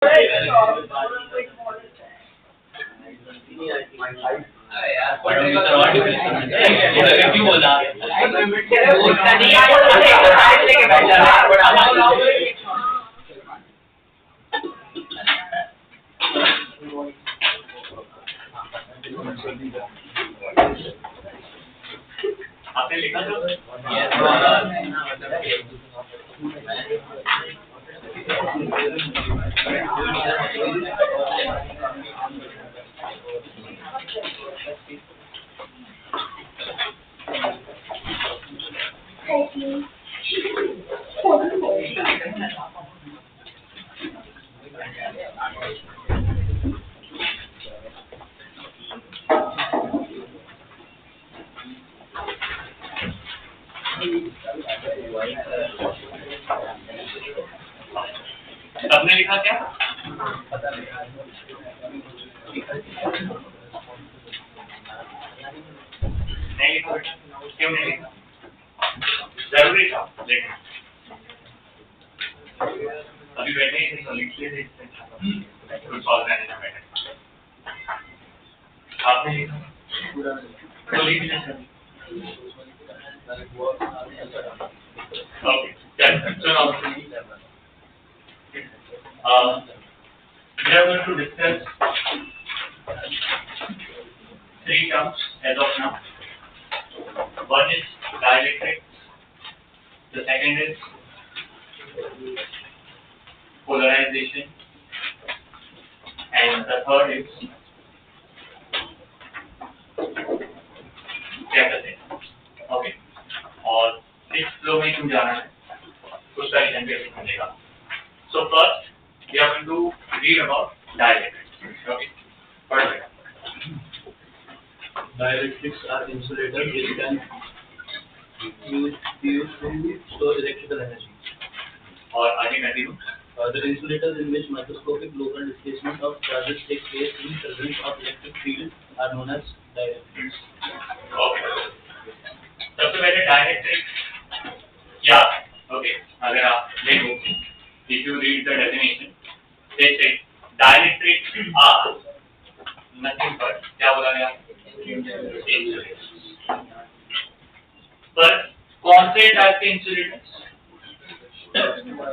क्यों बोला? आपने लिखा था? सबने लिखा क्या? नहीं लिखा बेटा, क्यों नहीं लिखा? जरूरी था लिखना। अभी बैठे ही तो लिख लिए थे, कुछ सॉल्व करने का बैठे। आपने लिखा तो लिख लिया। Okay, so now we are going to discuss three terms as of now. One is dielectric, the second is polarization, and the third is capacitance. Okay, और इस फ्लो में क्यों जाना है उसका रीजन भी अभी समझेगा. So first we are going to read about dielectrics. Okay, perfect. Dielectrics are insulators which can be used to store electrical energy. और आगे continue. The insulators in which microscopic local displacement of charges take place in presence of electric field are known as dielectrics. Okay. सबसे पहले dielectric क्या है? Okay, अगर आप देखो, if you read the definition, they say dielectrics are nothing but क्या बोला गया? Insulators. पर कौन से टाइप के insulators?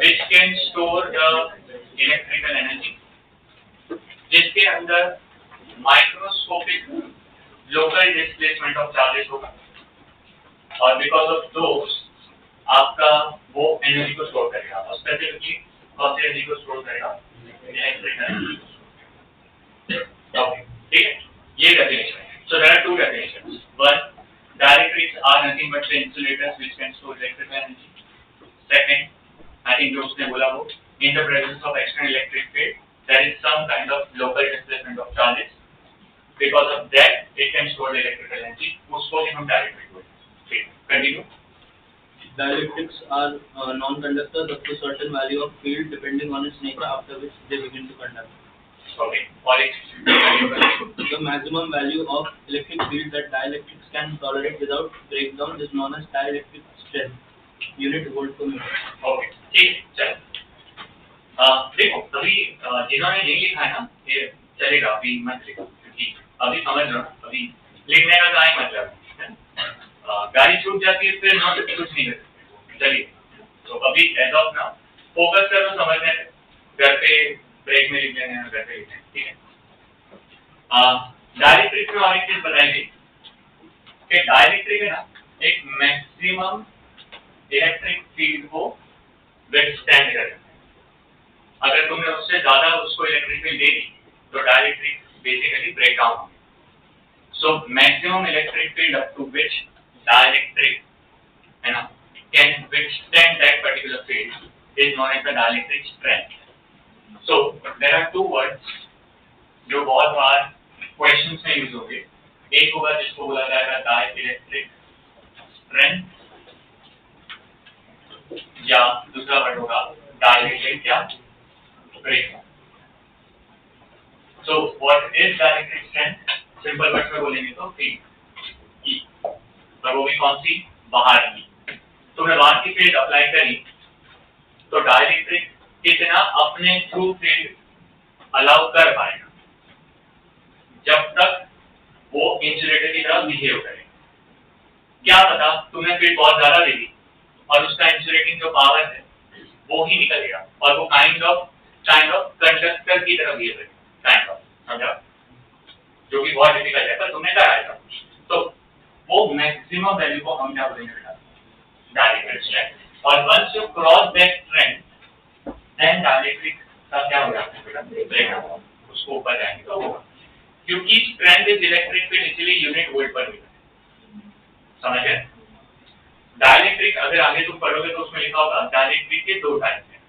Which can store the electrical energy, जिसके अंदर microscopic local displacement of charges होगा, और because of those आपका वो एनर्जी को स्टोर करेगा, और स्पेसिफिकली कौन सी एनर्जी को स्टोर करेगा? Electrical energy. ओके, ठीक है, ये डेफिनेशन है. So there are two definitions. One, dielectrics are nothing but the insulators which can store electrical energy. Second, I think जो उसने बोला वो, in the presence of external electric field there is some kind of local displacement of charges, because of that it can store the electrical energy. उसको हम dielectric बोलते हैं. ठीक, continue. Dielectrics are non-conductors up to certain value of field depending on its nature, after which they begin to conduct. Okay, और एक The maximum value of electric field that dielectrics can tolerate without breakdown is known as dielectric strength, unit volt per meter. Okay, ठीक, चल. देखो, अभी जिन्होंने नहीं लिखा है ना, ये चलेगा, अभी मत लिखो, क्योंकि अभी समझ लो, अभी लिखने का क्या मतलब है? गाड़ी छूट जाती है फिर हम कुछ नहीं कर सकते. चलिए, तो अभी एज ऑफ नाउ फोकस करो समझने पे. घर पे ब्रेक में लिख लेना है, घर पे लिखना है, ठीक है. डाइलेक्ट्रिक में और एक चीज बताएंगे कि डाइलेक्ट्रिक है ना, एक मैक्सिमम इलेक्ट्रिक फील्ड को विथस्टैंड करेगा. अगर तुमने उससे ज्यादा उसको इलेक्ट्रिक फील्ड दे दी तो डाइलेक्ट्रिक बेसिकली ब्रेक डाउन होगी. So maximum electric field up to which dielectric है ना can withstand that particular field is known as the dielectric strength. So there are two words जो बहुत बार questions में use होंगे. एक होगा जिसको बोला जाएगा dielectric strength, या दूसरा वर्ड होगा dielectric क्या? breakdown. So what is dielectric strength? Simple words में बोलेंगे तो E. पर वो भी कौन सी? बाहर की. तुमने बाहर की फील्ड अप्लाई करी तो डाइलेक्ट्रिक कितना अपने थ्रू फील्ड अलाउ कर पाएगा जब तक वो इंसुलेटर की तरह बिहेव करे। क्या पता तुम्हें फील्ड बहुत ज्यादा देगी और उसका इंसुलेटिंग जो पावर है वो ही निकलेगा और वो काइंड ऑफ कंडक्टर की तरह बिहेव करेगा, काइंड ऑफ, समझा? जो कि बहुत डिफिकल्ट है पर तुमने कराया था। तो वो मैक्सिमम वैल्यू को हम क्या बोलेंगे बेटा? Dielectric strength. और once you cross that strength then dielectric का क्या हो जाता है बेटा? ब्रेकडाउन, उसको ऊपर जाएंगे तो होगा, क्योंकि स्ट्रेंथ इज इलेक्ट्रिक फील्ड इसलिए यूनिट वोल्ट पर मिलता है, समझ गए? डाइलेक्ट्रिक अगर आगे तुम पढ़ोगे तो उसमें लिखा होगा डाइलेक्ट्रिक के दो टाइप हैं,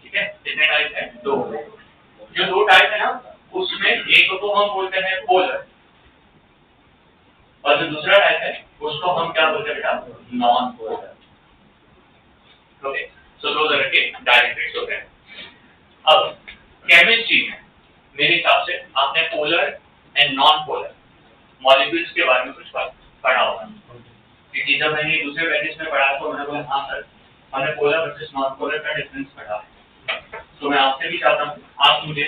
ठीक है? कितने टाइप हैं? दो। जो दो टाइप है ना उसमें एक को हम बोलते हैं पोलर और जो दूसरा टाइप है उसको हम क्या बोलते हैं बेटा? Non polar. ओके, सो दो तरह के डाइलेक्ट्रिक्स होते हैं। अब केमिस्ट्री में मेरे हिसाब से आपने polar and non polar molecules के बारे में कुछ पढ़ा होगा, क्योंकि जब मैंने दूसरे बैचेस में पढ़ा तो मैंने बोला हाँ सर हमने पोलर वर्सेस नॉन पोलर का डिफरेंस पढ़ा है। तो मैं आपसे भी चाहता हूँ आप मुझे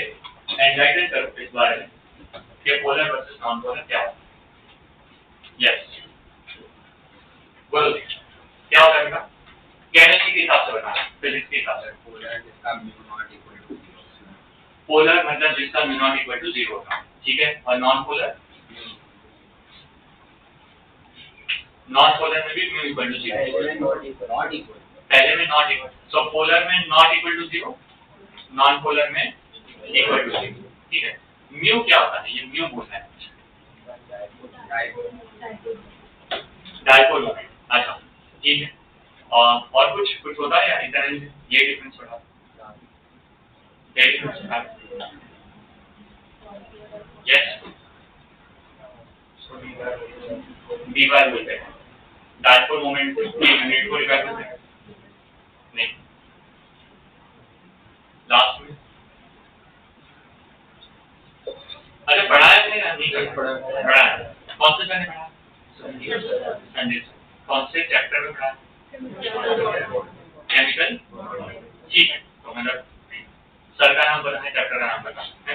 एनलाइटन करो इस बारे में कि पोलर वर्सेस नॉन पोलर क्या होता है। यस, बोलो क्या होता है बेटा? केमिस्ट्री के हिसाब से बताना, फिजिक्स के हिसाब से। पोलर मतलब जिसका म्यू नॉट इक्वल टू 0 होता है, ठीक है? और नॉन पोलर? नॉन पोलर में भी म्यू इक्वल टू 0, पहले में नॉट इक्वल। सो पोलर में not equal to 0, non polar में इक्वल टू 0, ठीक है? म्यू क्या होता है? ये म्यू बोलना है डाइपोल मोमेंट। अच्छा, ठीक है। और कुछ होता है या इतना ये डिफरेंस पढ़ा? ये डिफरेंस पढ़ा? यस, दीवार बोलते हैं डाइपोल मोमेंट की यूनिट को रिफर करते हैं। नहीं, लास्ट में अच्छा पढ़ाया है या नहीं पढ़ा है? कौन से मैंने पढ़ा? संजय। कौन से चैप्टर में पढ़ा? केमिकल, ठीक है। तो मतलब सर का नाम पता है, चैप्टर का नाम पता है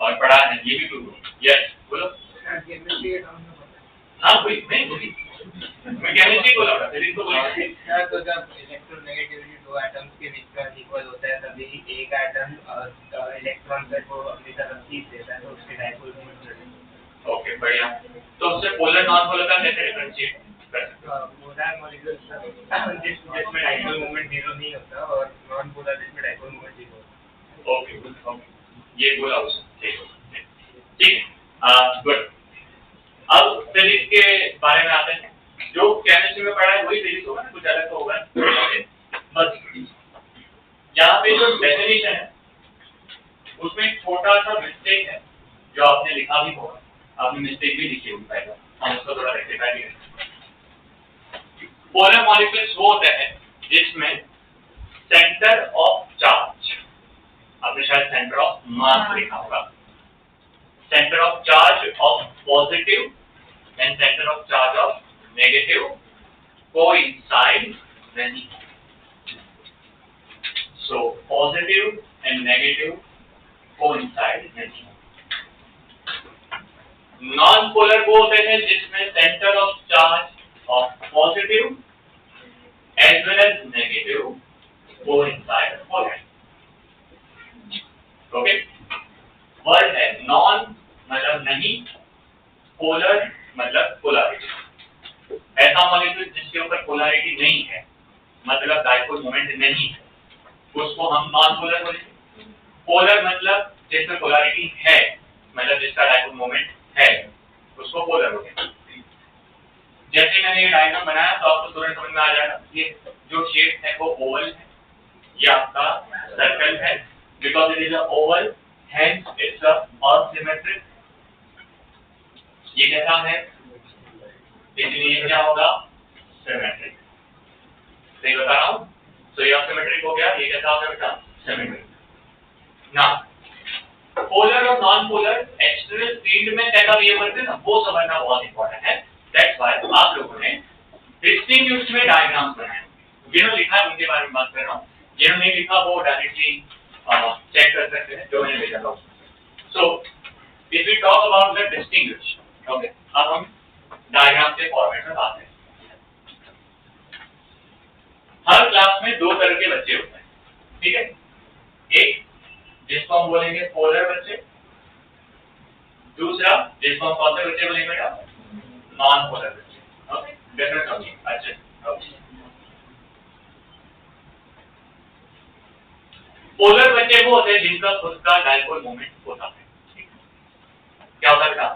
और पढ़ा है, ये भी तो। यस, बोलो। हाँ कोई नहीं बोली, मैं केमिस्ट्री बोला था, फिजिक्स तो बोला था। तो जब इलेक्ट्रोनेगेटिविटी दो एटम्स के बीच का इक्वल होता है तभी एक एटम इलेक्ट्रॉन को अपनी तरफ खींच देता है तो उसके डाइपोल मोमेंट मिलता है। ओके, बढ़िया। तो उससे पोलर नॉन पोलर का कैसे डिफरेंशिएट कर सकते हो? पोलर मॉलिक्यूल्स जिसमें डाइपोल मोमेंट 0 नहीं होता और नॉन पोलर जिसमें डाइपोल मोमेंट 0 होता है। ओके, गुड, ये बोला उसने, ठीक है, गुड। अब फिजिक्स के बारे में आते हैं। जो केमिस्ट्री में पढ़ा है वही फिजिक्स होगा ना, कुछ अलग तो होगा बस। यहाँ पे जो डेफिनेशन है उसमें एक छोटा सा मिस्टेक है जो आपने लिखा भी होगा, आपने मिस्टेक भी लिखी होगी पहले, हम उसको थोड़ा रेक्टिफाई भी करेंगे। पोलर मॉलिक्यूल्स वो होते हैं जिसमें सेंटर ऑफ चार्ज, आपने शायद सेंटर ऑफ मास लिखा होगा, centre of charge of positive and center of charge of negative coincide when so positive and negative coincide when non-polar वो होते हैं जिसमें center of charge of positive as well as negative coincide हो गए। Okay, word है non मतलब नहीं, polar मतलब पोलैरिटी। ऐसा मॉलिक्यूल जिसके ऊपर पोलैरिटी नहीं है मतलब डाइपोल मोमेंट नहीं है, उसको हम नॉन पोलर बोलेंगे। पोलर मतलब जिसमें पोलैरिटी है मतलब जिसका डाइपोल मोमेंट है, उसको पोलर बोलेंगे। जैसे मैंने ये डायग्राम बनाया तो आपको तुरंत समझ में आ जाएगा, ये जो शेप है वो ओवल है, ये आपका सर्कल है, because it is a Oval hence it's a asymmetric. ये कैसा है? इसलिए क्या होगा? सिमेट्रिक। सही बता रहा हूँ? तो ये सिमेट्रिक हो गया, ये कैसा हो गया बेटा? सिमेट्रिक। ना पोलर और नॉन पोलर एक्सटर्नल फील्ड में कैसा बिहेव करते हैं ना, वो समझना बहुत इंपॉर्टेंट है। दैट्स व्हाई आप लोगों ने डिस्टिंग्विश्ड में डायग्राम्स बनाए। जिन्होंने लिखा है उनके बारे में बात कर रहा हूँ, जिन्होंने नहीं लिखा वो डायरेक्टली चेक कर सकते हैं जो मैंने भेजा था। So if we talk about the distinguish, okay, अब हम डायग्राम के फॉर्मेट में आते हैं। हर क्लास में दो तरह के बच्चे होते हैं, ठीक है। एक जिसको हम बोलेंगे पोलर बच्चे, दूसरा जिसको हम कौन से बच्चे बोलेंगे बेटा, नॉन पोलर बच्चे। ओके, डिफरेंस होगी। अच्छा, ओके। पोलर बच्चे वो होते हैं जिनका खुद का डायपोल मोमेंट होता है। क्या होता है बेटा,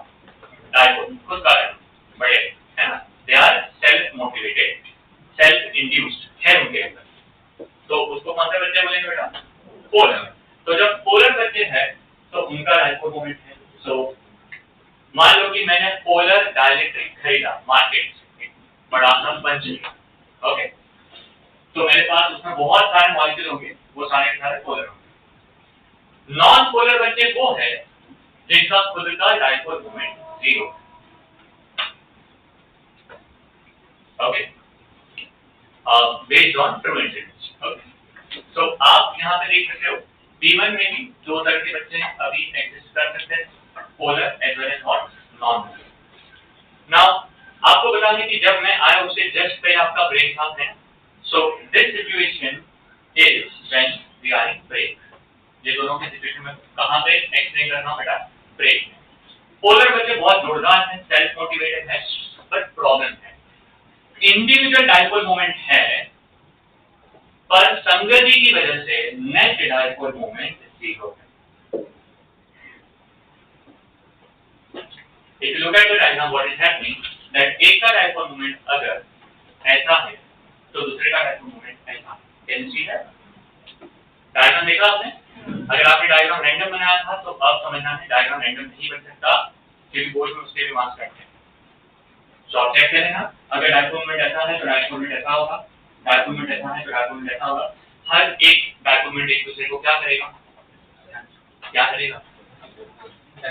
डायपोल खुद का बड़े है ना, they are self motivated, self induced है उनके अंदर, तो उसको कौन से बच्चे बोलेंगे बेटा, पोलर। तो जब पोलर बच्चे हैं तो उनका डायपोल मोमेंट है। सो मान लो कि मैंने पोलर डाइलेक्ट्रिक खरीदा मार्केट से, बड़ा सा पंच लिया, ओके, तो मेरे पास उसमें बहुत सारे मॉलिक्यूल होंगे, वो सारे पोलर होंगे। नॉन पोलर बच्चे वो है जिनका खुद का dipole moment 0, okay, based on true intense. Okay, तो आप यहाँ पे देख सकते हो P1 में भी दो तरह के बच्चे अभी एग्जिस्ट कर सकते हैं, polar as well as non polar. Now आपको बता दें कि जब मैं आया उससे जस्ट पहले आपका ब्रेक था है, so this situation is when we are in break. ये दोनों के सिचुएशन में कहां पे एक्सप्लेन करना बेटा, ब्रेक। पोलर बच्चे बहुत जोरदार हैं, सेल्फ मोटिवेटेड है, बट प्रॉब्लम है इंडिविजुअल डायपोल मोमेंट है, पर संगति की वजह से नेट डायपोल मोमेंट 0 है। If you look at the diagram, what is happening that एक का डायपोल मोमेंट अगर ऐसा है तो दूसरे का डायपोल मोमेंट ऐसा है। कैन सी है डायग्राम देखा आपने? अगर आपने डायग्राम रैंडम बनाया था तो अब समझना है डायग्राम रैंडम नहीं बन सकता, क्योंकि बोर्ड में उसके भी मार्क्स कटते हैं। तो आप चेक करें ना, अगर डायपोल मोमेंट ऐसा है तो डायपोल मोमेंट ऐसा होगा, डायपोल मोमेंट ऐसा है तो डायपोल मोमेंट ऐसा होगा। हर एक डायपोल मोमेंट एक दूसरे को क्या करेगा, क्या करेगा,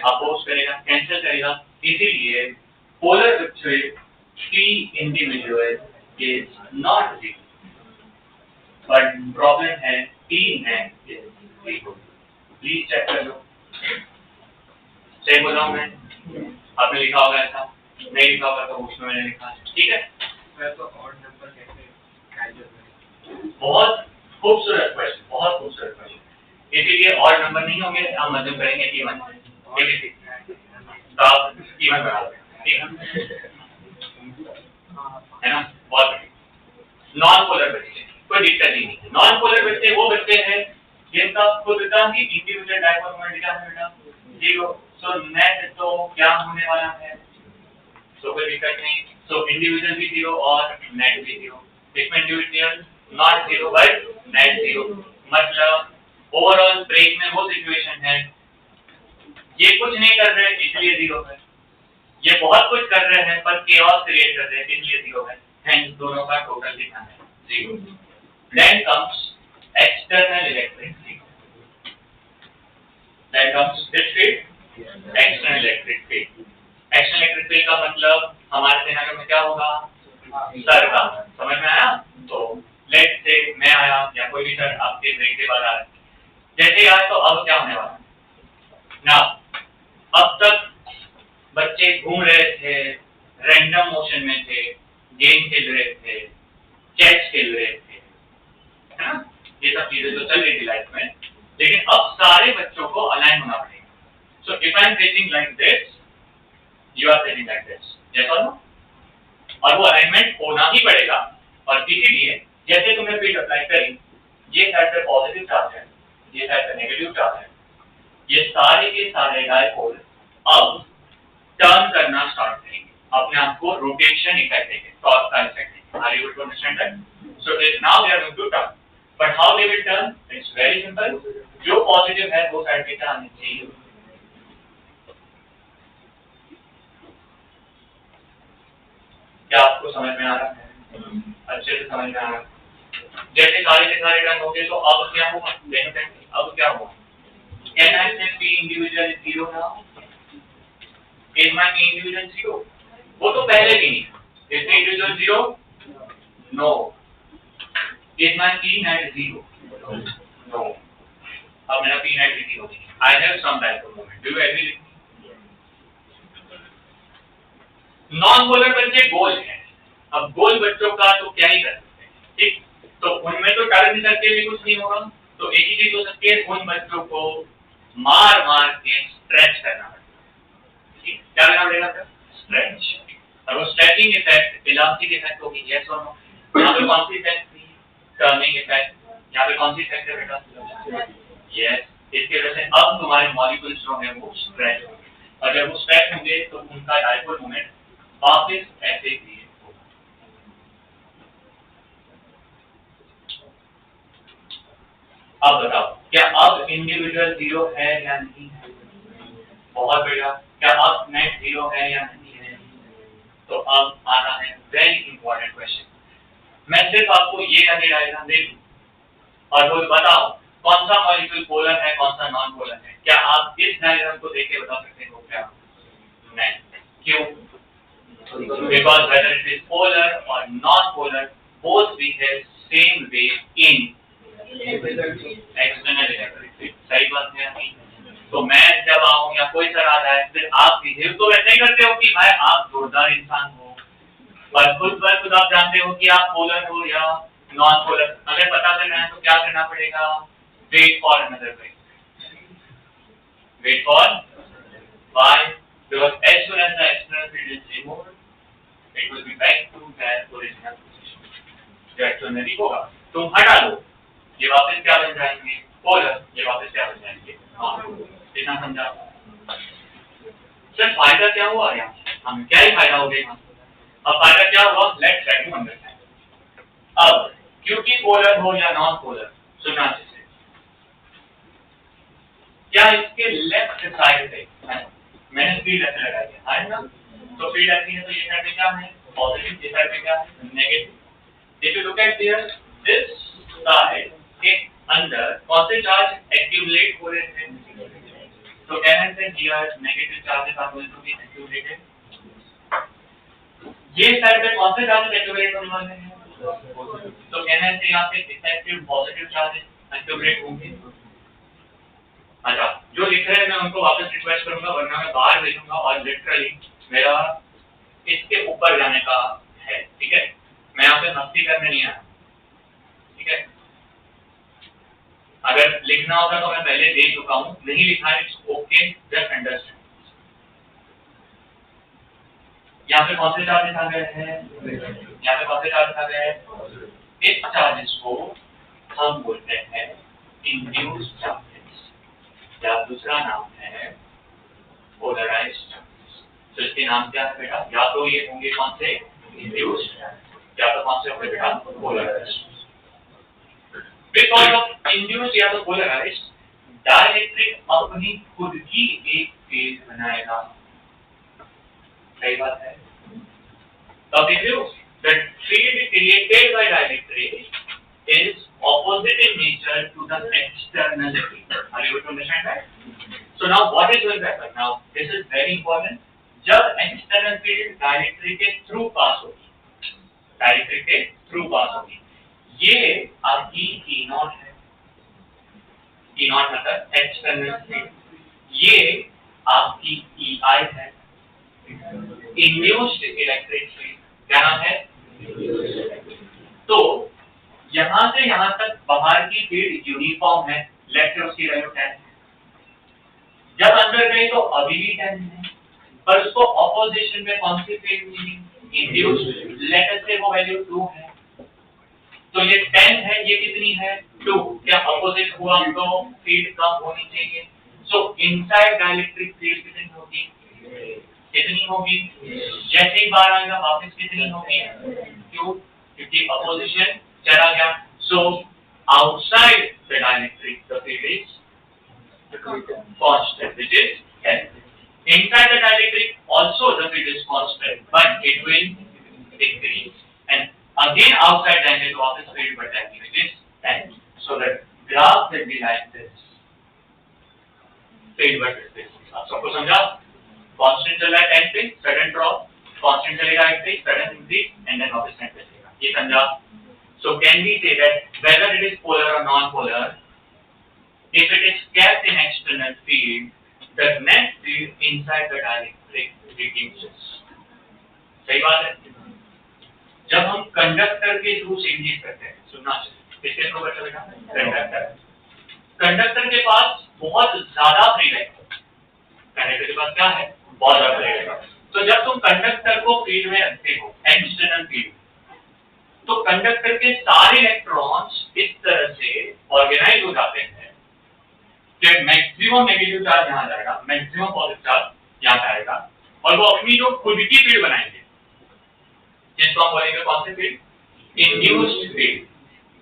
अपोज करेगा, कैंसिल करेगा। इसीलिए पोलर बच्चे P individual is not 0, but problem है P net is 0। Please check कर लो, सही बोल रहा हूं मैं? आपने लिखा होगा ऐसा, नहीं लिखा होगा तो उसमें मैंने लिखा है, ठीक है। तो ऑड नंबर कैसे कैलकुलेट करें? बहुत खूबसूरत क्वेश्चन, बहुत खूबसूरत क्वेश्चन। इसीलिए ऑड नंबर नहीं होंगे, हम मध्यम करेंगे इवन, ठीक है, तो आप इवन बना लो, ठीक है ना, बहुत बढ़िया। नॉन पोलर बच्चे कोई दिक्कत ही नहीं। नॉन पोलर बच्चे वो बच्चे हैं जिनका खुद का ही इंडिविजुअल डायपोल मोमेंट क्या है बेटा, 0। सो नेट तो क्या होने वाला है, सो कोई दिक्कत नहीं। सो इंडिविजुअल भी 0 और नेट भी 0। इसमें इंडिविजुअल नॉट 0 बट नेट 0, मतलब ओवरऑल ब्रेक में वो सिचुएशन है ये कुछ नहीं कर रहे इसलिए 0 है, ये बहुत कुछ कर रहे हैं पर केओस क्रिएट कर रहे हैं इसलिए 0 है, हेंस दोनों का टोटल कितना है, 0। Then comes external electric field, then comes this field, external electric field. External electric field का मतलब हमारे सिनेरियो में क्या होगा, सर का, समझ में आया? तो लेट्स से मैं आया या कोई भी सर आपके ब्रेक के बाद आया, जैसे आया तो अब क्या होने वाला ना, अब तक बच्चे घूम रहे थे, रैंडम मोशन में थे, गेम खेल रहे थे, चेस खेल रहे थे, है ना, ये सब चीजें तो चल रही थी लाइफ में, लेकिन अब सारे बच्चों को अलाइन होना पड़ेगा। So if I am sitting like this, you are sitting like this, जैसा ना, और वो अलाइनमेंट होना ही पड़ेगा। और इसीलिए जैसे तुमने फील्ड अप्लाई करी, ये साइड पे पॉजिटिव चार्ज है, ये साइड पे नेगेटिव चार्ज है, ये सारे के सारे डायपोल अब टर्न करना स्टार्ट करेंगे, अपने आप को रोटेशन इफेक्ट देंगे, टॉर्क का इफेक्ट देंगे। Are you able to understand that? So now they are going to turn, but how they will turn, it's very simple. जो पॉजिटिव है वो साइड पे टर्न चाहिए। क्या आपको समझ में आ रहा है? अच्छे से समझ में आ रहा है? जैसे सारे के सारे टर्न हो गए तो अब क्या होगा, अब क्या होगा? Can I say P individual is 0 now? Is my P individual 0? वो तो पहले भी नहीं। Is the individual 0? No. Is my P net 0? No. अब मेरा P net dt होगी I have some dipole moment. Do you agree with me? Non polar बच्चे गोल हैं. अब गोल बच्चों का तो क्या ही कर सकते हैं, ठीक. तो उनमें तो टर्न करके भी कुछ नहीं होगा. तो एक ही चीज हो सकती है, उन बच्चों को मार मार के स्ट्रेच करना पड़ेगा. ठीक, क्या करना पड़ेगा सर? स्ट्रेच. और वो स्ट्रेचिंग इफेक्ट इलास्टिक इफेक्ट होगी. यस और नो? यहाँ पे कौन सी इफेक्ट थी? Turning effect. यहाँ पे कौन सी इफेक्ट है बेटा? यस. इसके वजह से अब तुम्हारे मॉलिक्यूल्स जो है वो स्ट्रेच होंगे, और जब वो स्ट्रेच होंगे तो उनका डाइपोल मोमेंट वापस ऐसे क्रिएट होगा. अब बताओ, क्या अब इंडिविजुअल जीरो है या नहीं है? बहुत बढ़िया. क्या अब नेट जीरो है या नहीं है? तो अब आता है वेरी इंपॉर्टेंट क्वेश्चन. मैं सिर्फ आपको ये करके डायग्राम दे दूं और वो बताओ कौन सा मॉलिक्यूल पोलर है, कौन सा नॉन पोलर है. क्या आप इस डायग्राम को देख के बता सकते हो क्या? नहीं. क्यों? Because whether it is polar or non-polar, both behave same way in external electric field. सही बात है नहीं? तो मैं जब आऊँ या कोई सर आ जाए, फिर आप बिहेव तो वैसे ही करते हो कि भाई आप जोरदार इंसान हो, पर खुद आप जानते हो कि आप पोलर हो या नॉन पोलर. अगर पता करना है तो क्या करना पड़ेगा? Wait for another way. Wait for why? Because as soon as the external field is removed, it will be back to their original position. जो एक्सटर्नली होगा तुम हटा दो, ये वापस क्या बन जाएंगे? पोलर. ये वापस क्या बन जाएंगे? नॉन. इतना समझा? सर फायदा क्या हुआ यहाँ? हम क्या ही फायदा हो गया? अब फायदा क्या हुआ? Let's try to understand. अब क्योंकि पोलर हो या नॉन पोलर, सुनना चाहिए. क्या इसके लेफ्ट साइड पे मैंने फील्ड ऐसे लगा दिया है ना? तो फील्ड ऐसी है तो ये साइड पे क्या है? पॉजिटिव. ये साइड पे क्या है? Negative. If you look at here, this side के अंदर कौन से चार्ज एक्यूमुलेट हो रहे हैं? तो कहने से here negative charges are going to be accumulated. ये साइड पे कौन से चार्जेस एक्यूमुलेट होने वाले हैं? तो कहने से यहाँ पे इफेक्टिव पॉजिटिव चार्जेस एक्यूमुलेट होंगे. अच्छा, जो लिख रहे हैं मैं उनको वापस रिक्वेस्ट करूंगा, वरना मैं बाहर भेजूंगा और लिटरली मेरा इसके ऊपर जाने का है. ठीक है, मैं यहाँ पे मस्ती करने नहीं आया. ठीक है, अगर लिखना होगा तो मैं पहले दे चुका हूँ, नहीं लिखा है इट्स ओके, जस्ट अंडरस्टैंड. यहाँ पे कौन से चार्जेस आ गए हैं? यहाँ पे कौन से चार्जेस आ गए हैं? इस चार्जेस को हम बोलते हैं इंड्यूस्ड चार्जेस, या दूसरा नाम है पोलराइज्ड चार्जेस. तो इसके नाम क्या है बेटा? या तो ये होंगे कौन से? इंड्यूस्ड, या तो कौन से होंगे बेटा? पोलराइज्ड. बिकॉज ऑफ इंड्यूस्ड या तो पोलराइज्ड, डाइलेक्ट्रिक अपनी खुद की एक फील्ड बनाएगा. सही बात है? अब देखिए, the field created by dielectric is opposite in nature to the external field. Are you able to understand that? So now what is going to happen? Now this is very important. जब external field dielectric के through pass होगी, dielectric के through pass होगी, ये आपकी E not है. E not मतलब external field. ये आपकी EI है, induced electric field. क्या नाम है? तो यहां से यहां तक बाहर की फील्ड यूनिफॉर्म है. लेफ्ट से उसकी वैल्यू 10 है. जब अंदर गई तो अभी भी 10 है, पर उसको ऑपोजिशन में कौन सी फील्ड मिली? इंड्यूस्ड. लेट से वो वैल्यू 2 है. तो ये 10 है, ये कितनी है? 2. क्या ऑपोजिट हुआ तो फील्ड कम होनी चाहिए. सो इनसाइड डाइलेक्ट्रिक फील्ड कितनी होगी? कितनी होगी? जैसे ही बाहर आएगा वापस कितनी होगी? क्यों? क्योंकि अपोजिशन चला गया. So outside the dielectric the field is constant, which is 10. Inside the dielectric also the field is constant, but it will decrease. And again outside dielectric office field but dielectric which is 10. So the graph will be like this. Field but this. आप सबको समझा? Constant चल रहा है 10 पे, sudden drop, constant चलेगा 8 पे, sudden increase, and then वापस 10 पे चलेगा. ये समझा? So can we say that whether it is polar or non-polar, if it is kept in external field, the net field inside the dielectric reduces. सही बात है? जब हम कंडक्टर के थ्रू चेंजेस करते हैं, सुनना चाहिए, इसके थ्रू बच्चा बेटा कंडक्टर के पास बहुत ज्यादा फ्री है, कंडक्टर के पास क्या है, बहुत ज्यादा फ्री है। तो जब तुम कंडक्टर को फील्ड में रखते हो, एक्सटर्नल फील्ड, तो कंडक्टर के सारे इलेक्ट्रॉन्स इस तरह से ऑर्गेनाइज हो जाते हैं कि मैक्सिमम नेगेटिव चार्ज यहाँ जाएगा, मैक्सिमम पॉजिटिव चार्ज यहाँ आएगा, और वो अपनी जो खुद की फील्ड बनाएंगे, जिसको हम बोलेंगे कौन सी field, induced field,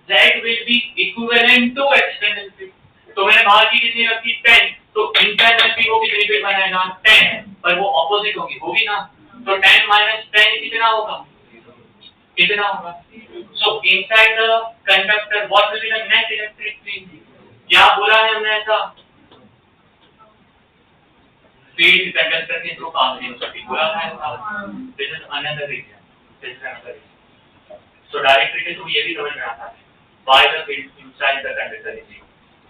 that will be equivalent to external field. तो मैंने बाहर की कितनी रखी 10, तो इंटरनल फील्ड वो कितनी फील्ड बनाएगा 10, पर वो ऑपोजिट होगी ना, तो 10 माइनस 10 कितना होगा, कितना होगा। So inside the conductor what will be the net electric field, क्या बोला है हमने ऐसा, फील्ड कंडक्टर के थ्रू पास नहीं हो सकती, बोला है ऐसा। This is another reason, this is another reason. So directly के थ्रू ये भी समझ में आता है why the field inside the conductor is zero.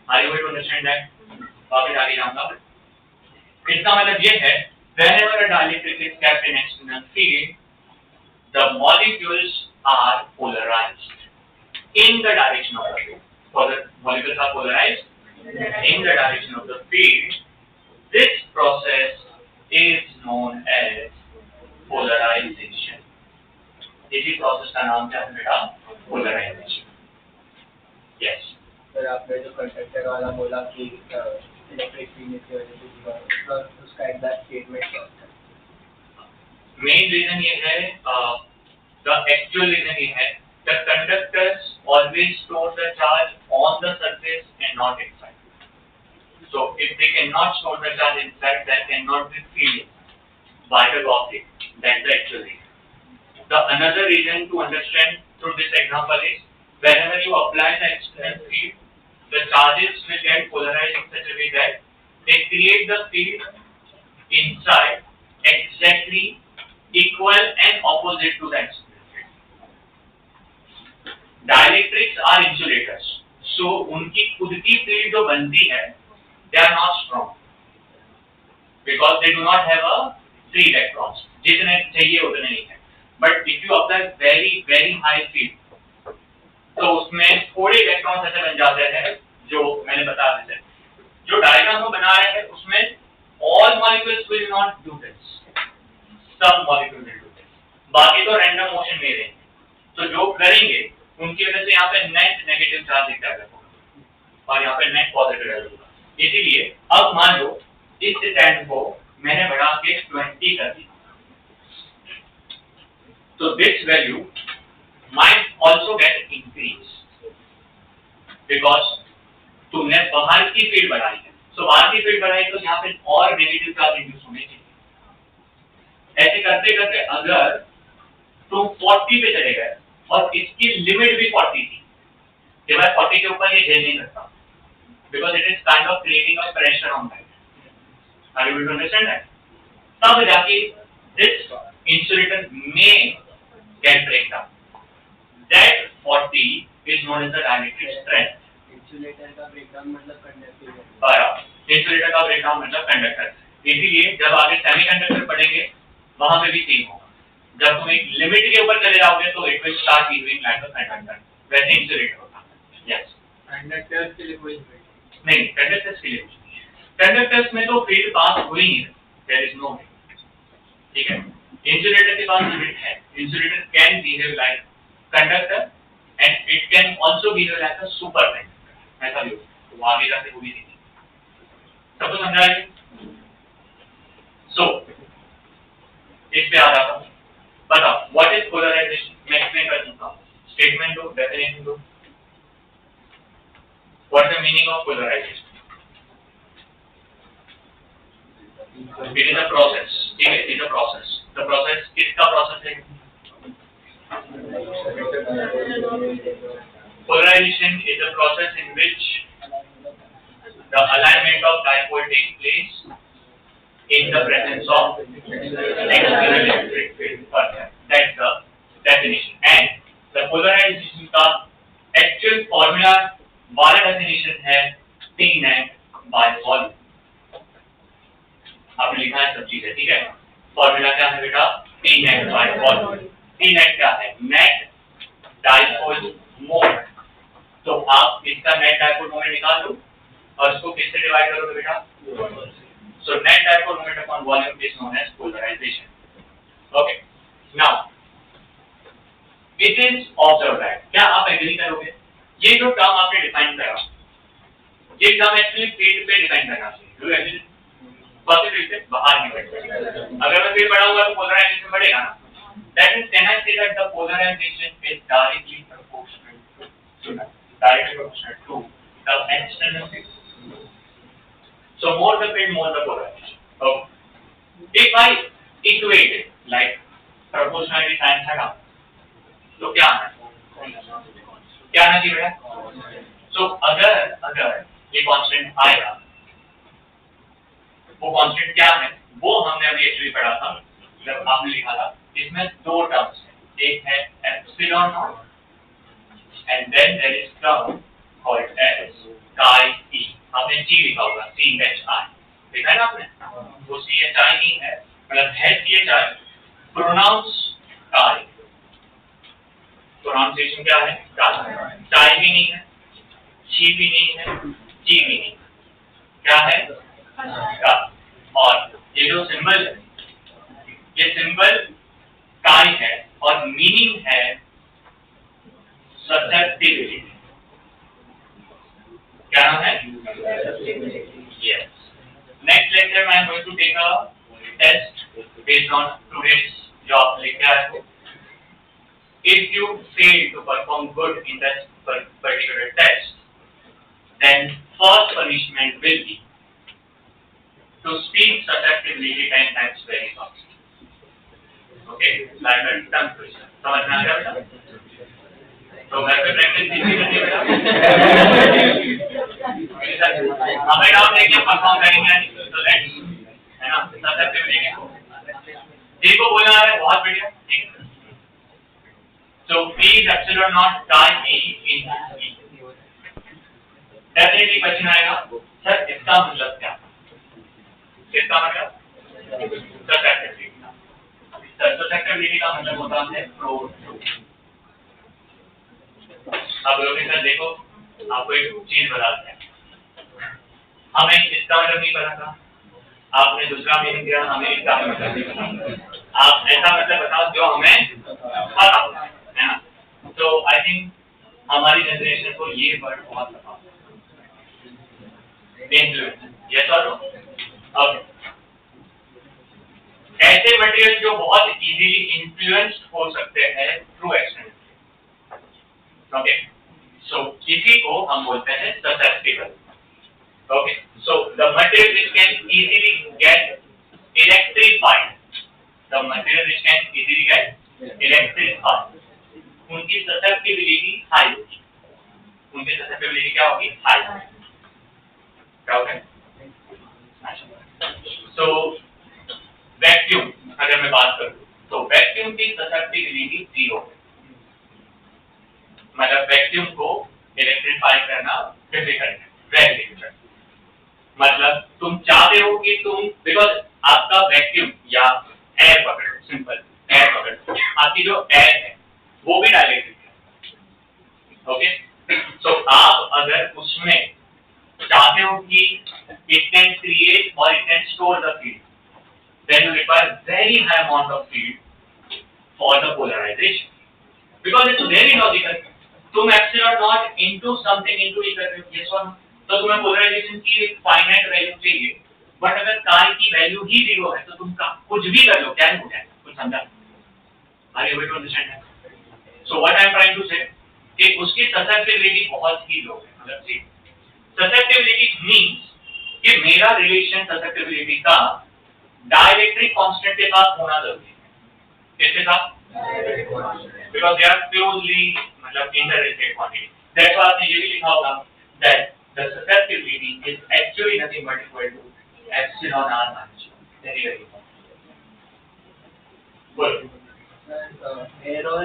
Are you able to understand that? वापस आगे जाऊंगा। इसका मतलब ये है whenever a dielectric is kept in external field, the molecules are polarized in the direction of the field. So the molecules are polarized in the direction of the field. This process is known as polarization. इसी process का नाम क्या है बेटा, polarisation. Yes sir, आपने जो conductor वाला बोला कि इलेक्ट्रिक फील्ड की वजह से, उसका एग्जैक्ट स्टेटमेंट क्या होता है? मेन रीजन ये है, द एक्चुअल रीजन ये है, the conductors always store the charge on the surface and not inside. So if they cannot store the charge inside, that cannot be filled by the Gaussian. That's the actual reason. The another reason to understand through this example is, whenever you apply the external field, the charges will get polarized in such a way that they create the field inside exactly equal and opposite to the external field. Dielectrics are insulators, so उनकी खुद की field जो बनती है, they are not strong because they do not have a free electrons, जितने चाहिए उतने नहीं है. But if you apply very high field, तो उसमें थोड़े इलेक्ट्रॉन्स ऐसे बन जाते हैं जो मैंने बताया जैसे जो डायग्राम में बना रहे हैं उसमें all molecules will not do this, some molecules will do this, बाकी तो रैंडम मोशन में रहेंगे. तो जो करेंगे उनकी वजह से यहाँ पे नेट नेगेटिव चार्ज डेवलप होगा और यहाँ पे नेट पॉजिटिव डेवलप होगा. इसीलिए अब मान लो इस स्टैंड को मैंने बढ़ा के 20 कर दिया, तो this value might also get increased because तुमने बाहर की फील्ड बढ़ाई है. सो बाहर की फील्ड बढ़ाई तो यहाँ पे और नेगेटिव चार्ज इंड्यूस होने चाहिए. ऐसे करते करते अगर तुम 40 पे चले गए और इसकी लिमिट भी 40 थी, कि भाई 40 के ऊपर ये झेल नहीं सकता, because it is kind of creating a pressure on that. Are you able to understand that? तब जाके this insulator may get break down. That 40 is known as the dielectric strength. Insulator का ब्रेकडाउन मतलब conductive है. बराबर, insulator का breakdown मतलब conductor. इसीलिए जब आगे सेमीकंडक्टर पढ़ेंगे वहां पे भी सेम होगा. जब तुम एक लिमिट के ऊपर चले जाओगे तो it will start behaving like a conductor. वैसे insulator होता है. Yes. कंडक्टर्स के लिए कोई नहीं, कंडक्टर्स के लिए कंडक्टर्स में तो फील्ड पास हो ही नहीं, देयर इज नो वे. ठीक है, इंसुलेटर के पास लिमिट है. Insulator can behave like conductor and it can also behave like a super conductor. ऐसा भी हो तो आगे जाके वो भी नहीं. सबको समझा है? सो इस पे आ जाता हूं. बताओ व्हाट इज पोलराइजेशन. मैं एक्सप्लेन कर दूंगा. स्टेटमेंट दो, डेफिनेशन दो. What is the meaning of polarization? It is a process. It is a process. The process किसका process है? Polarization is a process in which the alignment of dipole takes place in the presence of external electric field. That's the definition. And the polarization का actual formula वाला definition है P net by volume। आपने लिखा है सब चीजें, ठीक है। फॉर्मूला क्या है बेटा? P net by volume। P net क्या है? Net dipole moment. तो आप इसका नेट डाइपोल मोमेंट निकाल लो और इसको किससे डिवाइड करोगे बेटा? So net dipole moment upon volume is known as polarization. Okay, now it is observe that, क्या आप एग्री करोगे ये जो टर्म आपने डिफाइन करा, ये टर्म एक्चुअली फील्ड पे डिफाइन करना चाहिए। Do you agree? पॉजिटिव से बाहर नहीं बढ़ेगा। अगर मैं फील्ड बढ़ाऊंगा तो पोलराइजेशन बढ़ेगा ना। That is can I say that the polarization is directly proportional to the external field. So more the field, more the polarization. Okay. If I equate it like proportionality sin theta, तो क्या आना चाहिए बेटा? So अगर ये constant आएगा, वो constant क्या है वो हमने अभी एक्चुअली पढ़ा था जब आपने लिखा था। इसमें दो टर्म्स हैं, एक है epsilon not and then there is term called as chi e। आपने g लिखा होगा, c h i देखा है ना आपने? वो c h i नहीं है, मतलब है c h i, pronounce chi, pronunciation क्या है? chi भी नहीं है, chi भी नहीं है, g भी नहीं, क्या है? का। और ये जो सिंबल है, ये सिंबल chi है और मीनिंग है susceptibility। क्या नाम है? Yes. Next lecture I am going to take a test based on today's job lecture। If you fail to perform good in that particular test, then first punishment will be to speak susceptibility 10 times very fast। Okay? Like a tongue twister। समझ में आ गया बेटा? तो घर पे practice नहीं करनी बेटा। हमें डाउट है कि हम परफॉर्म करेंगे तो लेट्स, है ना, susceptibility को देखो बोलना है, बहुत बढ़िया, ठीक। So P is epsilon naught chi e in E। Definitely question आएगा, सर इसका मतलब क्या? इसका मतलब susceptibility। susceptibility का मतलब होता है pro to। अब लोग सर देखो आपको एक चीज बताते हैं, हमें इसका मतलब नहीं पता था, आपने दूसरा मीनिंग दिया, हमें इसका मतलब नहीं पता। आप ऐसा मतलब बताओ जो हमें पता होता है ना। तो आई थिंक हमारी जनरेशन को ये वर्ड बहुत पता है, यस और नो। अब ऐसे मटेरियल जो बहुत इजीली इन्फ्लुएंस्ड हो सकते हैं थ्रू एक्शन। ओके, सो इसी को हम बोलते हैं susceptible। Okay, so the material which can easily get electrified, the material which can easily get electrified, उनकी susceptibility हाई होगी। उनकी susceptibility क्या होगी? हाई। क्या होगा? सो वैक्यूम अगर मैं बात करूं तो वैक्यूम की susceptibility 0 है। मतलब वैक्यूम को इलेक्ट्रीफाई करना डिफिकल्ट है, वेरी डिफिकल्ट। मतलब तुम चाहते हो कि तुम, बिकॉज आपका वैक्यूम या एयर पकड़ो, सिंपल एयर पकड़ो, आपकी जो एयर है वो भी डायरेक्ट है। ओके, सो आप अगर उसमें चाहते हो कि इट कैन क्रिएट और it can store the field, then you require very high amount of field for the polarization, because it's very logical. तुम epsilon not into something into E कर रहे हो, यस और नो, तो तुम्हें polarisation की एक फाइनाइट वैल्यू चाहिए, बट अगर काय की वैल्यू ही 0 है तो तुम कुछ भी कर लो, क्या हो जाएगा? कुछ समझा? Are you able to understand? So what I am trying to say कि उसकी ससेप्टिबिलिटी बहुत ही लो है। मतलब सी ससेप्टिबिलिटी मींस कि मेरा रिलेशन ससेप्टिबिलिटी का डाइलेक्ट्रिक कांस्टेंट के साथ होना जरूरी है। किसके साथ? Because they are closely मतलब interrelated quantity। That's why आपने ये भी लिखा होगा that the susceptibility is actually nothing but equal to epsilon r minus 1। Very very important। बोलो। एयर और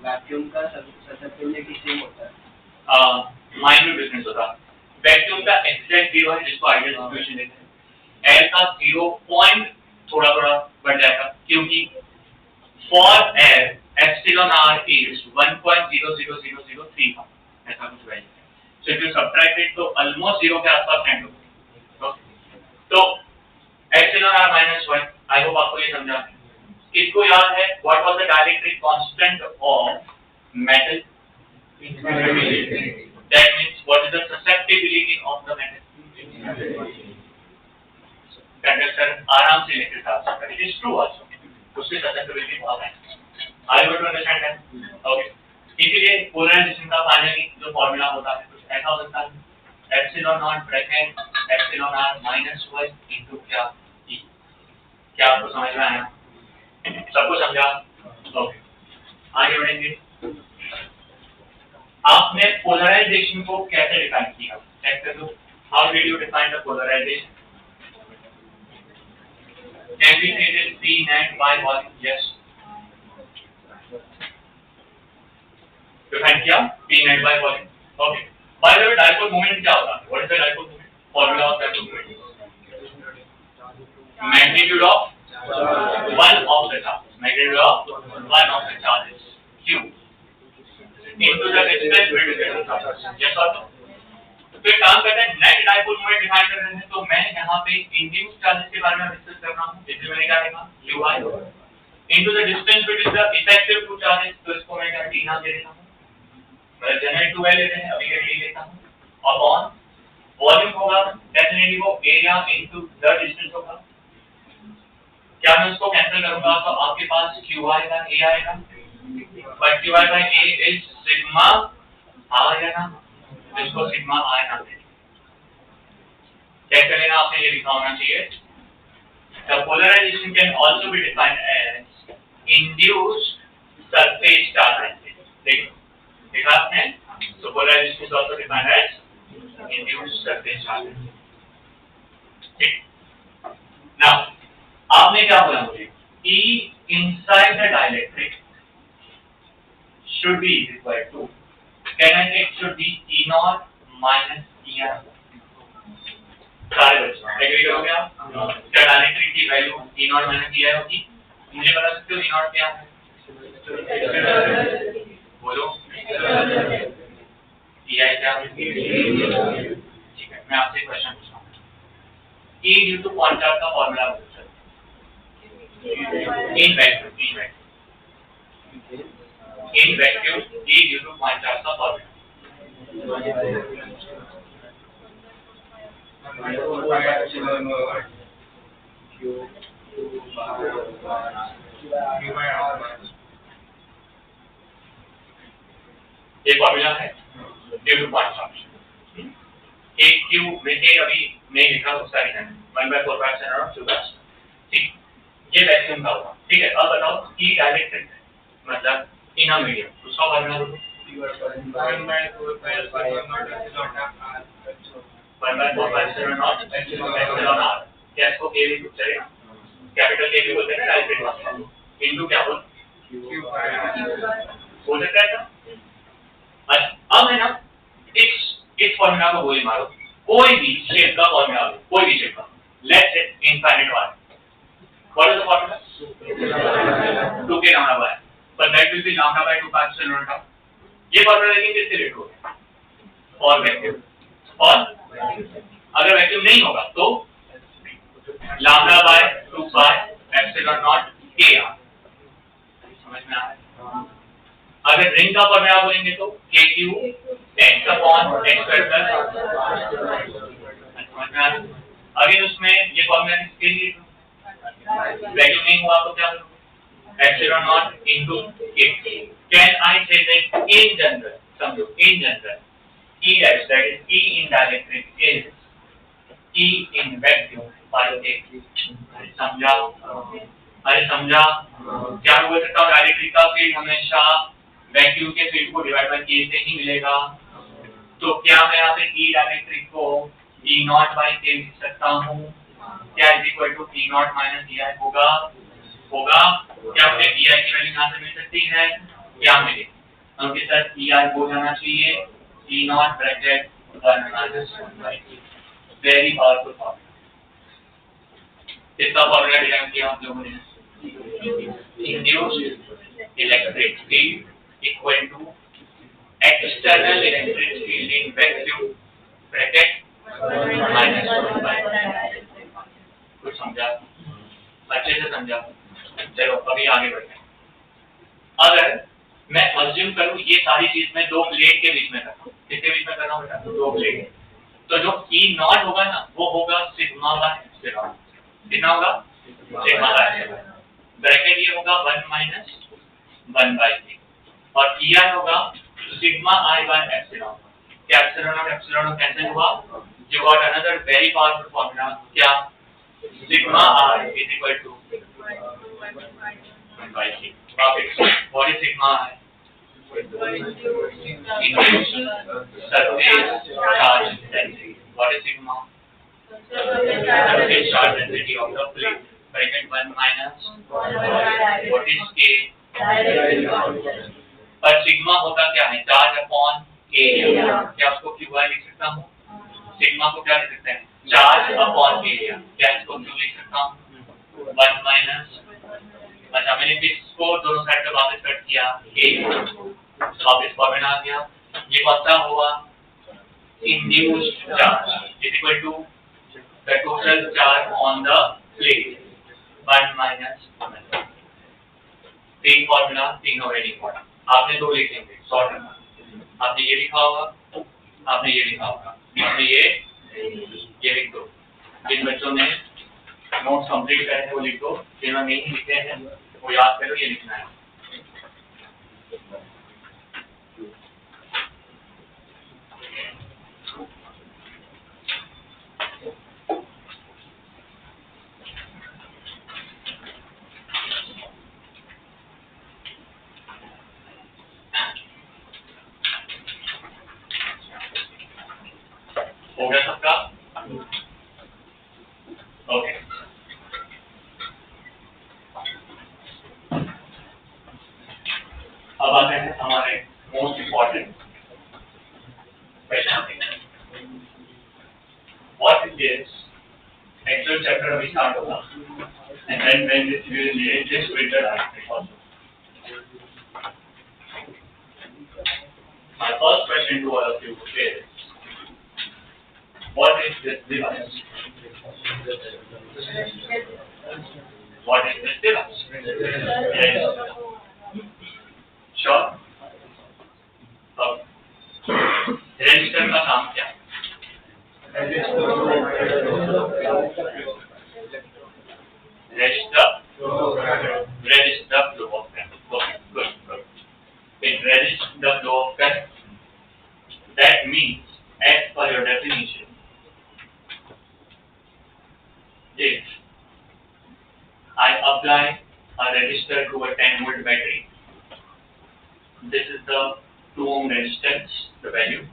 वैक्यूम का susceptibility सेम होता है? माइन्यूट डिफरेंस होता है। वैक्यूम का एग्जैक्ट 0 है जिसको आइडियल सिचुएशन देते हैं। एयर का 0 पॉइंट थोड़ा बढ़ जाएगा क्योंकि for air epsilon r is 1.00003 ऐसा कुछ वैल्यू है। So if you subtract it तो ऑलमोस्ट 0 के आसपास एंड होगा। तो एप्सिलॉन r -1, आई होप आपको ये समझा है। इसको याद है what was the dielectric constant of metal? That means what is the susceptibility of the metal? Conductor आराम से लेकर साथ सकता है। It is true also. उसकी susceptibility बहुत है। Are you able to understand that? Okay. इसीलिए पोलराइजेशन का फाइनली जो फॉर्मूला होता है कुछ ऐसा हो सकता है epsilon not bracket epsilon r -1 into क्या e। क्या आपको समझ में आया? सबको समझा? ओके, आगे बढ़ेंगे। आपने पोलराइजेशन को कैसे डिफाइन किया? चेक कर लो। How did you define the polarization? Can we say this P net by volume? Yes, define किया P net by volume। Okay, by the way dipole moment क्या होता है? What is the dipole moment? Formula of dipole moment magnitude of one of the charges, magnitude of one of the charges q into the distance between the two charges। yes or no? तो एक काम करते हैं, net dipole moment define कर रहे हैं तो मैं यहाँ पे इंड्यूस्ड चार्जेस के बारे में डिस्कस कर रहा हूँ। इसलिए मैंने क्या लिखा qi into the distance between the effective two charges। तो इसको मैं क्या d नाम दे देता हूँ, मतलब जनरल 2l लेते हैं, अभी के लिए लेता हूँ। अपॉन वॉल्यूम होगा डेफिनेटली वो एरिया इनटू द डिस्टेंस होगा। क्या मैं उसको कैंसिल करूंगा तो आपके पास qi का a आएगा, but qi by a is sigma r है ना, इसको सिग्मा i नाम देंगे। चेक कर लेना, आपने ये लिखा होना चाहिए। The polarization can also be defined as induced surface charge। देखो, देखा आपने? So polarization is also defined as induced surface charge। ठीक। Now आपने क्या बोला मुझे? E inside the dielectric should be equal to, can I say it should be E naught minus ER? सारे बच्चों एग्री करोगे आप? क्या डायलेक्ट्रिक की value E naught minus ER होगी? मुझे बता सकते हो E naught क्या है? बोलो। EI क्या है? ठीक है, मैं आपसे क्वेश्चन पूछता हूँ। E ड्यू टू क्वांटम का फॉर्मूला बोलो। In vacuum, E due to point charge का फॉर्मूला। ये फॉर्मूला है ड्यू टू पॉइंट चार्ज। एक क्यू में से अभी नहीं लिखा उसका रीजन 1/4 और 2/4। ठीक, ये वैक्यूम का होगा। ठीक है, अब बताओ ई डायलेक्ट्रिक मतलब इन अ मीडियम, उसका फॉर्मूला बोलो। 1/4 एप्सिलॉन r। क्या इसको के भी चलेगा? कैपिटल के भी बोलते हैं ना डायलेक्ट्रिक इनटू क्या बोल सकता है। अच्छा, अब है ना इस फॉर्मूला को गोली मारो, कोई भी शेप का फॉर्मूला लो, कोई भी शेप का, let's say infinite one. What is the formula? 2k lambda by, but that will be lambda by 2 epsilon naught। ये फॉर्मूला लेकिन किससे रिलेट होगा? और वैक्यूम। और अगर वैक्यूम नहीं होगा तो lambda by 2 pi epsilon naught kr। समझ में आया? अगर रिंग का फॉर्मूला बोलेंगे तो kq x upon x square plus। समझ में आया? अगर उसमें ये फॉर्मूला किसके लिए? वैक्यूम नहीं हुआ तो क्या करूं? Epsilon not into k। Can I say that in general, समझो in general E dash, that is E in dielectric is E in vacuum by a। समझा? अरे समझा? क्या बोल सकता हूँ? डायलेक्ट्रिक का फील्ड हमेशा वैक्यूम के फील्ड को डिवाइड बाय k से ही मिलेगा। तो क्या मैं यहाँ पे E डायलेक्ट्रिक को E नॉट बाय k लिख सकता हूँ? क्या is equal to E naught minus EI होगा? क्या मुझे EI की वैल्यू यहाँ से मिल सकती है? क्या मिले? उनके साथ EI हो जाना चाहिए E naught bracket 1 minus 1 by K. Very powerful formula. इसका फॉर्मूला डिराइव किया आप लोगों ने, induced electric field equal to external electric field in vacuum bracket minus 1 by. कुछ समझा? अच्छे से समझा? चलो अभी आगे बढ़ते हैं। अगर मैं अज्यूम करूं ये सारी चीज मैं दो प्लेट के बीच में कर रहा हूं, किसके बीच में कर रहा हूं बेटा? दो प्लेट। तो जो ई नॉट होगा ना वो होगा सिग्मा बाय एप्सिलॉन। कितना होगा? Sigma by epsilon. ब्रैकेट ये होगा 1 माइनस 1 बाय के और ई आई होगा सिग्मा आई बाय एप्सिलॉन। क्या एप्सिलॉन कैंसिल हुआ? You got another very powerful formula. क्या? Sigma I is equal to 1 by k. Okay. What is sigma i? Induced surface charge density. What is sigma? Surface charge density of the plate. Bracket 1 minus. What is k? पर sigma होता क्या है? Charge upon area. क्या उसको Q I लिख सकता हूँ? Sigma को क्या लिख सकते हैं? Charge upon area. क्या इसको क्यू लिख सकता हूँ? 1 माइनस। अच्छा मैंने इसको दोनों साइड पे वापस कट किया एरिया, वापस फॉर्मूला आ गया। ये कौन सा हुआ? Induced charge is equal to the total charge on the plate 1 minus. तीन फॉर्मूला, तीनों वेरी इंपॉर्टेंट। आपने दो लिखेंगे शॉर्ट में। आपने ये लिखा होगा, आपने ये लिखा होगा, आपने ये लिख दो। जिन बच्चों ने नोट्स कंप्लीट करे हैं वो लिख दो, जिन्होंने नहीं लिखे हैं वो याद करो ये लिखना है। हो गया सबका? ओके। अब आते हैं हमारे most important question. What is actual chapter अभी स्टार्ट होगा and then when this will latest filter also. My first question to all of you is, what is this device? What is this device? Yes. Sure. Register का काम क्या है? Register flow of current. Okay, good. It registers the flow of current. That means, as per your definition, if I apply a resistor to a 10 volt battery, this is the 2 ohm resistance, the value.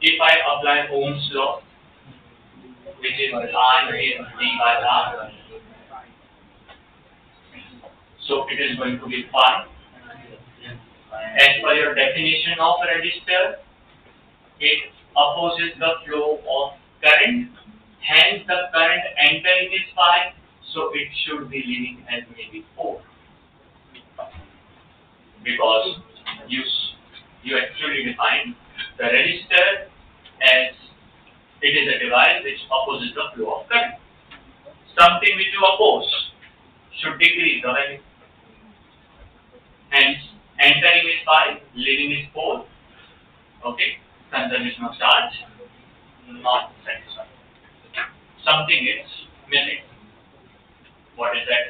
If I apply Ohm's law, which is I is D by R, so it is going to be phi. As per your definition of a resistor, it opposes the flow of current, hence the current entering is phi, so it should be leaving as maybe 4. Because you actually define the resistor as it is a device which opposes the flow of current. Something which you oppose should decrease the value. Hence, entering is 5, leaving is 4. Okay, conservation of charge not satisfied. Something is missing. What is that?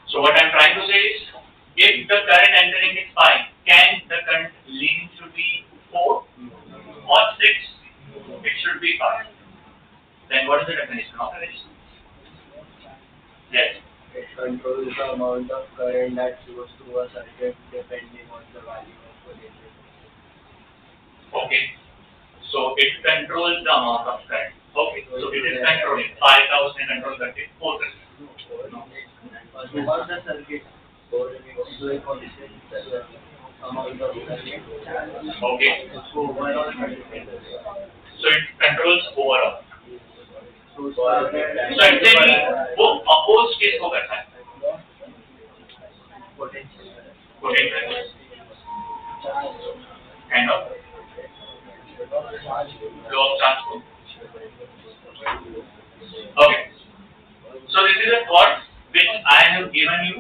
So what I am trying to say is, if the current entering is 5, can the current leaving should be 4 or 6? It should be 5. Then what is the definition of a resistance? Yes. It controls the amount of current that flows through a circuit depending on the value of potential. Okay. So it controls the amount of current. Okay. So it is controlling 5,000 control circuit 4,000. Throughout the circuit. और उसको एक constant amount of current Okay. उसको overall So it controls overall. तो So actually वो oppose किसको करता है? Potential. Kind of flow of charge को. Okay. So this is a thought which I have given you.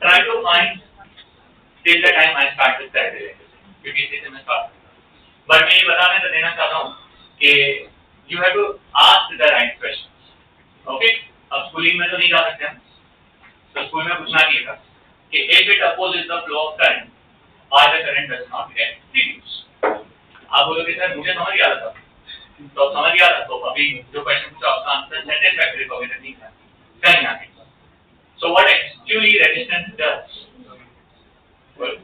Try to find till the time I start with that क्योंकि इसी से मैं start. But मैं ये बताने तो देना चाहता हूँ कि you have to ask the right questions. Okay? अब स्कूलिंग में तो नहीं जा सकते हम. तो स्कूल में पूछना नहीं था कि if it opposes the flow of current, why the current does not get reduced. आप बोलोगे सर मुझे समझ आ रहा था. तो समझ आ रहा तो अभी जो क्वेश्चन पूछा उसका आंसर सेटिस्फैक्टरी तो अभी तक नहीं था. कहीं ना कहीं. So what actually resistance does? Well,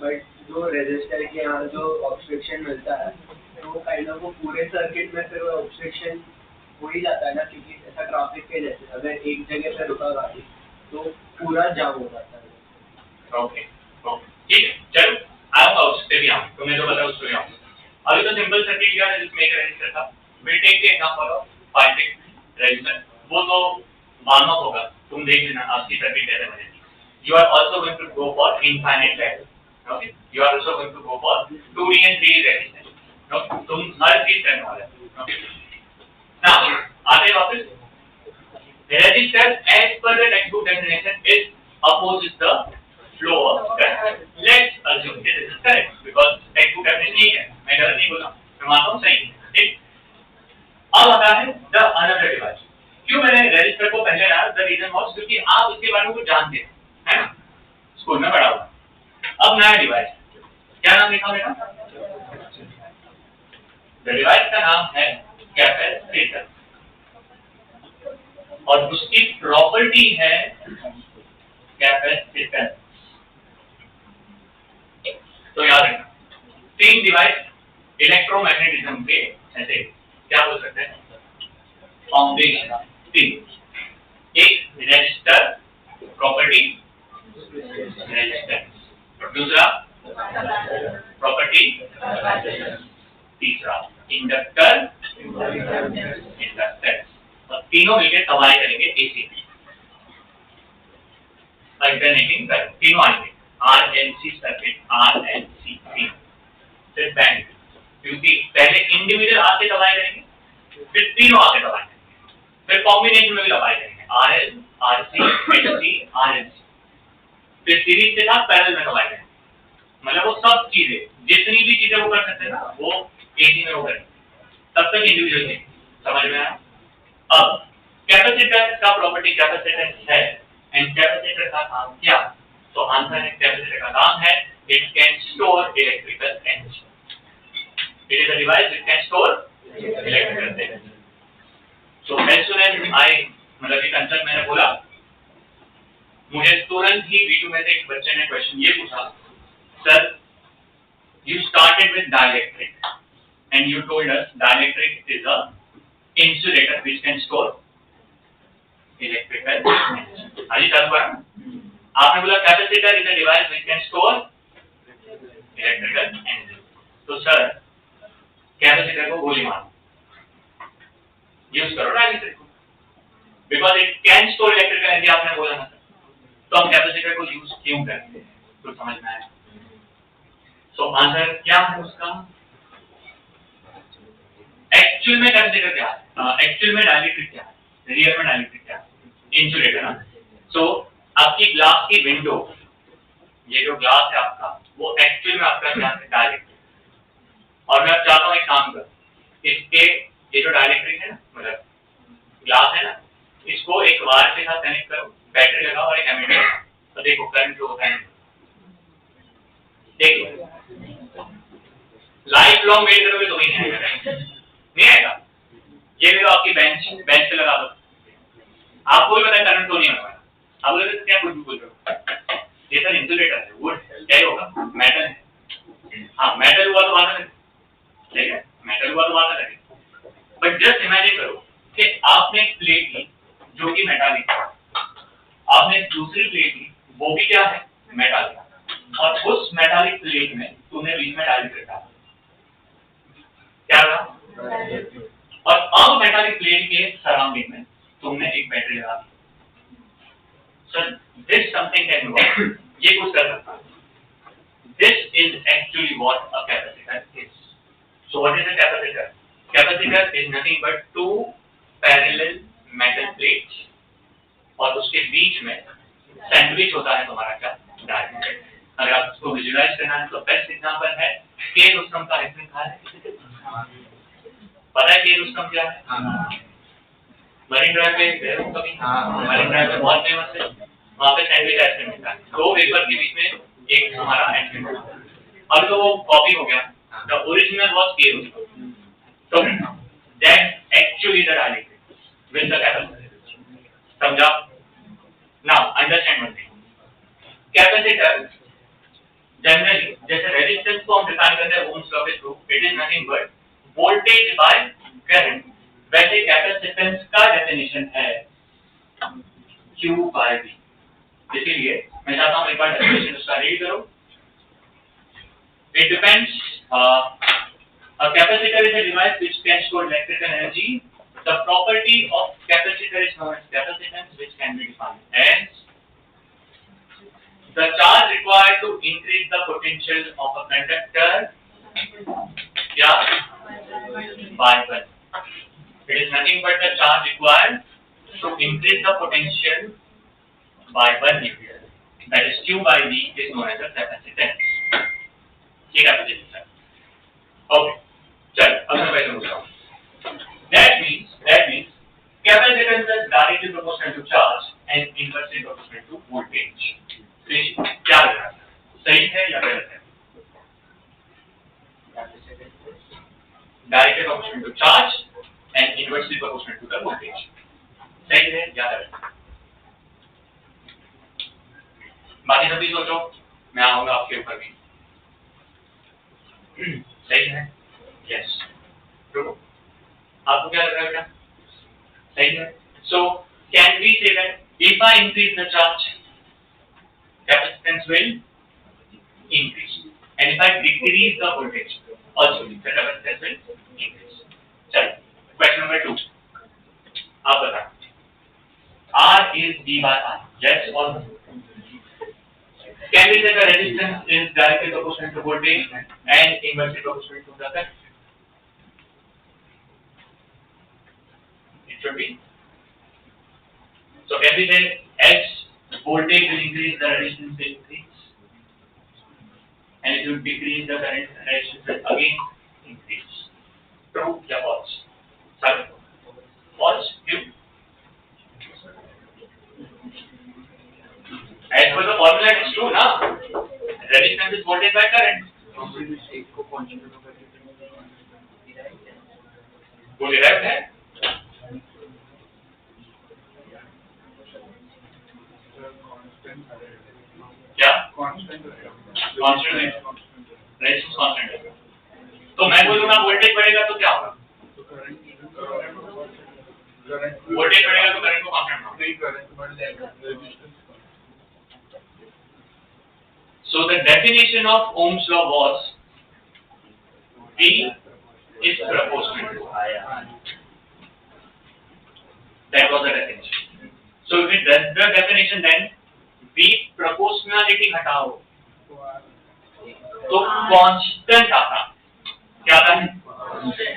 but जो रेजिस्टर के यहाँ जो ऑब्स्ट्रक्शन मिलता है तो काइंड ऑफ वो पूरे सर्किट में फिर वो ऑब्स्ट्रक्शन हो ही जाता है ना, क्योंकि ऐसा ट्रैफिक के जैसे अगर एक जगह पे रुका गाड़ी तो पूरा जाम हो जाता है. ओके ठीक है. चलो आऊंगा उस पे भी आऊँ. तुमने जो बताया उस पे भी आऊँ. अभी तो सिंपल सर्किट का जिसमें एक रेजिस्टर था. Will take the example of 5 resistor. वो तो मानव होगा. तुम देख लेना आपकी सर्किट कैसे बनेगी. You are also going to go for infinite level. Okay? You are also going to go for 2D and 3D resistance. Okay? तुम हर चीज करने वाले हो. Okay? Now आते हैं वापस. Resistor as per the textbook definition is opposes the flow of current. Let's assume this is correct because textbook definition नहीं है. मैं गलत नहीं बोला. मैं मानता हूँ सही. ठीक. अब आता है the another device. क्यों मैंने रेजिस्टर को पहले लाया? The reason was क्योंकि आप इसके बारे में कुछ जानते हैं, है ना? स्कूल में पढ़ा हुआ. अब नया डिवाइस. क्या नाम लिखा बेटा? The device का नाम है कैपेसिटर और उसकी प्रॉपर्टी है कैपेसिटेंस. तो याद रखना 3 डिवाइस इलेक्ट्रोमैग्नेटिज्म के ऐसे क्या बोल सकते हैं? फाउंडेशन 3. एक रेजिस्टर प्रॉपर्टी रेजिस्टेंस, दूसरा प्रॉपर्टी, तीसरा इंडक्टर इंडक्टेंस. और तीनों मिलकर तबाही करेंगे एसी अल्टरनेटिंग करंट. तीनों आएंगे आरएलसी सर्किट आरएलसी फिर बैंक. क्योंकि पहले इंडिविजुअल आके तबाही करेंगे फिर तीनों आके तबाही करेंगे फिर कॉम्बिनेशन में भी तबाही करेंगे आरएल आरसी एलसी आरएलसी फिर सीरीज के साथ पैरेलल में तबाही करेंगे. मतलब वो सब चीजें जितनी भी चीजें वो कर सकते हैं ना वो एसी में वो करेंगे. तब तक इंडिविजुअल नहीं. समझ में आया? अब कैपेसिटर का प्रॉपर्टी कैपेसिटेंस है एंड कैपेसिटर का काम क्या? तो आंसर है कैपेसिटर का काम है it can store electrical energy. It is a device it can store electrical energy. So as soon as I मतलब ये कंसेप्ट मैंने बोला मुझे तुरंत ही V2 में से एक बच्चे ने क्वेश्चन ये पूछा sir you started with dielectric and you told us dielectric is a insulator which can store electrical energy. आज ही चालू हुआ आपने बोला capacitor is a device which can store electrical energy. तो सर कैपेसिटर को गोली मारो यूज करो डाइलेक्ट्रिक को because it can store electrical energy. आपने बोला ना तो हम कैपेसिटर को यूज क्यों करेंगे? तो समझ में आया. सो आंसर क्या है उसका? एक्चुअल में कैपेसिटर क्या है? एक्चुअल में डाइलेक्ट्रिक क्या है? रियल में डाइलेक्ट्रिक क्या है? इंसुलेटर ना. सो आपकी ग्लास की विंडो ये जो ग्लास है आपका वो एक्चुअल में आपका क्या है? डाइलेक्ट्रिक. और मैं चाहता हूँ एक काम कर इसके ये जो डाइलेक्ट्रिक है ना मतलब ग्लास है ना इसको एक वायर के साथ कनेक्ट करो बैटरी लगाओ और एक एमीटर लगाओ तो देखो करंट फ्लो होता है. देखो लाइफ लॉन्ग वेट करोगे तो ही नहीं आएगा. ये भी आपकी बेंच पे लगा दो आपको भी पता है करंट तो नहीं होगा. आप बोलोगे क्या कुछ भी बोल रहे हो. ये सर इंसुलेटर है वुड क्या ही होगा मेटल है. हाँ मेटल हुआ तो बात अलग ठीक है मेटल हुआ तो बात अलग है. बट जस्ट इमेजिन करो कि आपने एक प्लेट ली जो कि मेटालिक है आपने दूसरी प्लेट ली, वो भी क्या है, मेटालिक, और उस मेटालिक प्लेट में तुमने बीच में डायरेक्ट डाला, क्या रहा, और अब मेटालिक प्लेट के सराउंडिंग में तुमने एक बैटरी लगा दी। Sir this something can work, ये कुछ कर सकता है। This is actually what a capacitor is. So what is a capacitor? Capacitor is nothing but two parallel metal plates, और उसके बीच में सैंडविच होता है तुम्हारा क्या, डायरेक्ट। अगर आप इसको विजुअलाइज करना है तो बेस्ट एग्जांपल है के रुस्तम का आइसक्रीम खाया है, पता है के रुस्तम क्या है? मरीन ड्राइव पे गए हो कभी? मरीन ड्राइव पे बहुत फेमस है, वहाँ पे सैंडविच आइसक्रीम मिलता है, दो वेफर के बीच में एक हमारा आइसक्रीम। अब तो वो कॉपी हो गया, द ओरिजिनल वाज के Rustam, so that actually the dielectric with the capacitor, समझा? Now understand one thing, capacitor generally जैसे रेजिस्टेंस को हम डिफाइन करते हैं ओम्स लॉ के through, it is nothing but voltage by current, वैसे कैपेसिटेंस का डेफिनेशन है Q by V। इसीलिए मैं चाहता हूं एक बार डेफिनेशन उसका रीड करो। It depends, a capacitor is a device which can store electrical energy. The property of capacitor is known as capacitance, which can be defined as the charge required to increase the potential of a conductor, by 1. It is nothing but the charge required to increase the potential by 1 ampere. That is Q by V is known as a capacitance. ये capacitance है। Okay. चल अब मैं वैसे बोलता हूँ। That means capacitance is directly proportional to charge and inversely proportional to voltage. तो क्या लग रहा है? सही है या गलत है? Directly proportional to charge and inversely proportional to the voltage. सही है या गलत है? बाकी सभी सोचो, मैं आऊंगा आपके ऊपर भी। सही है? यस। रुको, आपको क्या लग रहा है बेटा? सही है। So can we say that if I increase the charge, capacitance will increase, and if I decrease the voltage, also the capacitance will increase. चलो, question number 2, आप बताओ। R is V by R, yes or no? Can we say the resistance is directly proportional to voltage and inversely proportional to the current? It should be. So can we say as voltage will increase, the resistance will increase, and it will decrease, the current, resistance will again increase. True या false? Sorry, false. You. As per the formula, it is true, na? Resistance is voltage by current. वो derived है? क्या? Constant है, resistance constant है। तो मैं बोलूँगा voltage बढ़ेगा तो क्या होगा? वोल्टेज बढ़ेगा तो करंट को कांस्टेंट होगा। नहीं, करंट बढ़ जाएगा, resistance. So the definition of Ohm's law was V is proportional to I. That was the definition. So if it does the definition, then V proportionality हटाओ तो constant आता, क्या आता है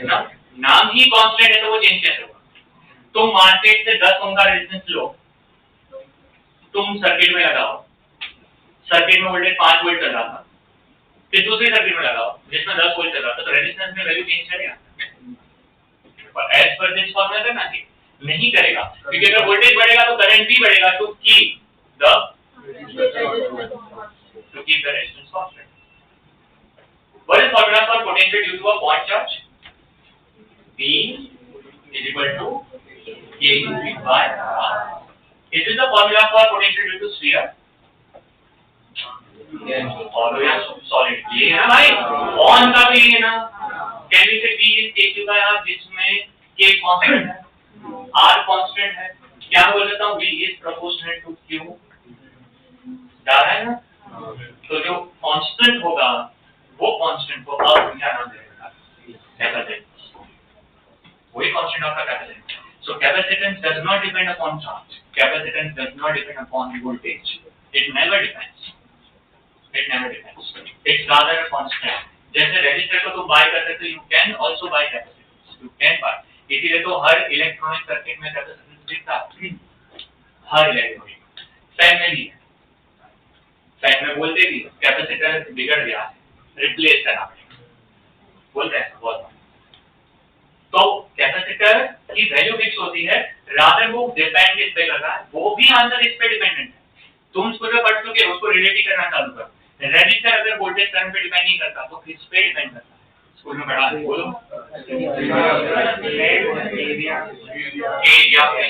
ना? नाम ही constant है तो वो चेंज कैसे होगा? तुम मार्केट से 10 ओम का रेजिस्टेंस लो, तुम सर्किट में लगाओ, सर्किट में वोल्टेज 5 वोल्ट चल रहा था, फिर दूसरे सर्किट में लगाओ जिसमें 10 वोल्ट चल रहा था, तो रेजिस्टेंस में वैल्यू चेंज करेगा? पर एज पर दिस फॉर्मूला करना नहीं करेगा, क्योंकि अगर वोल्टेज बढ़ेगा तो करंट भी बढ़ेगा, to keep the resistance constant. What is formula for potential due to a point charge? V is equal to K by R. Is this the formula for potential due to sphere? और या solid ये है ना भाई, on का भी है ना। कैन वी से V is K by R जिसमें K कांस्टेंट है, R कांस्टेंट है, क्या बोल देता हूँ V is proportional to Q, जा रहा है ना? तो जो कांस्टेंट होगा वो कांस्टेंट को अब क्या नाम देगा? कैपेसिटेंस। वही कांस्टेंट आपका capacitance. So capacitance does not depend upon charge. Capacitance does not depend upon voltage. It never depends. It never depends. It's rather a constant. जैसे रेजिस्टर को तुम बाय करते तो you can also buy capacitance. You can buy. इसीलिए तो हर electronic circuit में capacitance दिखता है। हर इलेक्ट्रॉनिक। फैन में नहीं है। फैन में बोलते भी कैपेसिटर बिगड़ गया है, रिप्लेस करना पड़ेगा। बोलते हैं बहुत। तो कैपेसिटर की वैल्यू फिक्स होती है, रादर वो डिपेंड किस पे कर रहा है, वो भी आंसर इस पे डिपेंडेंट है। तुम स्कूल में पढ़ चुके हो, उसको रिलेट ही करना चालू करो। रेजिस्टर अगर वोल्टेज करंट पे डिपेंड नहीं करता तो किस पे डिपेंड करता है? स्कूल में पढ़ा है, बोलो। एरिया पे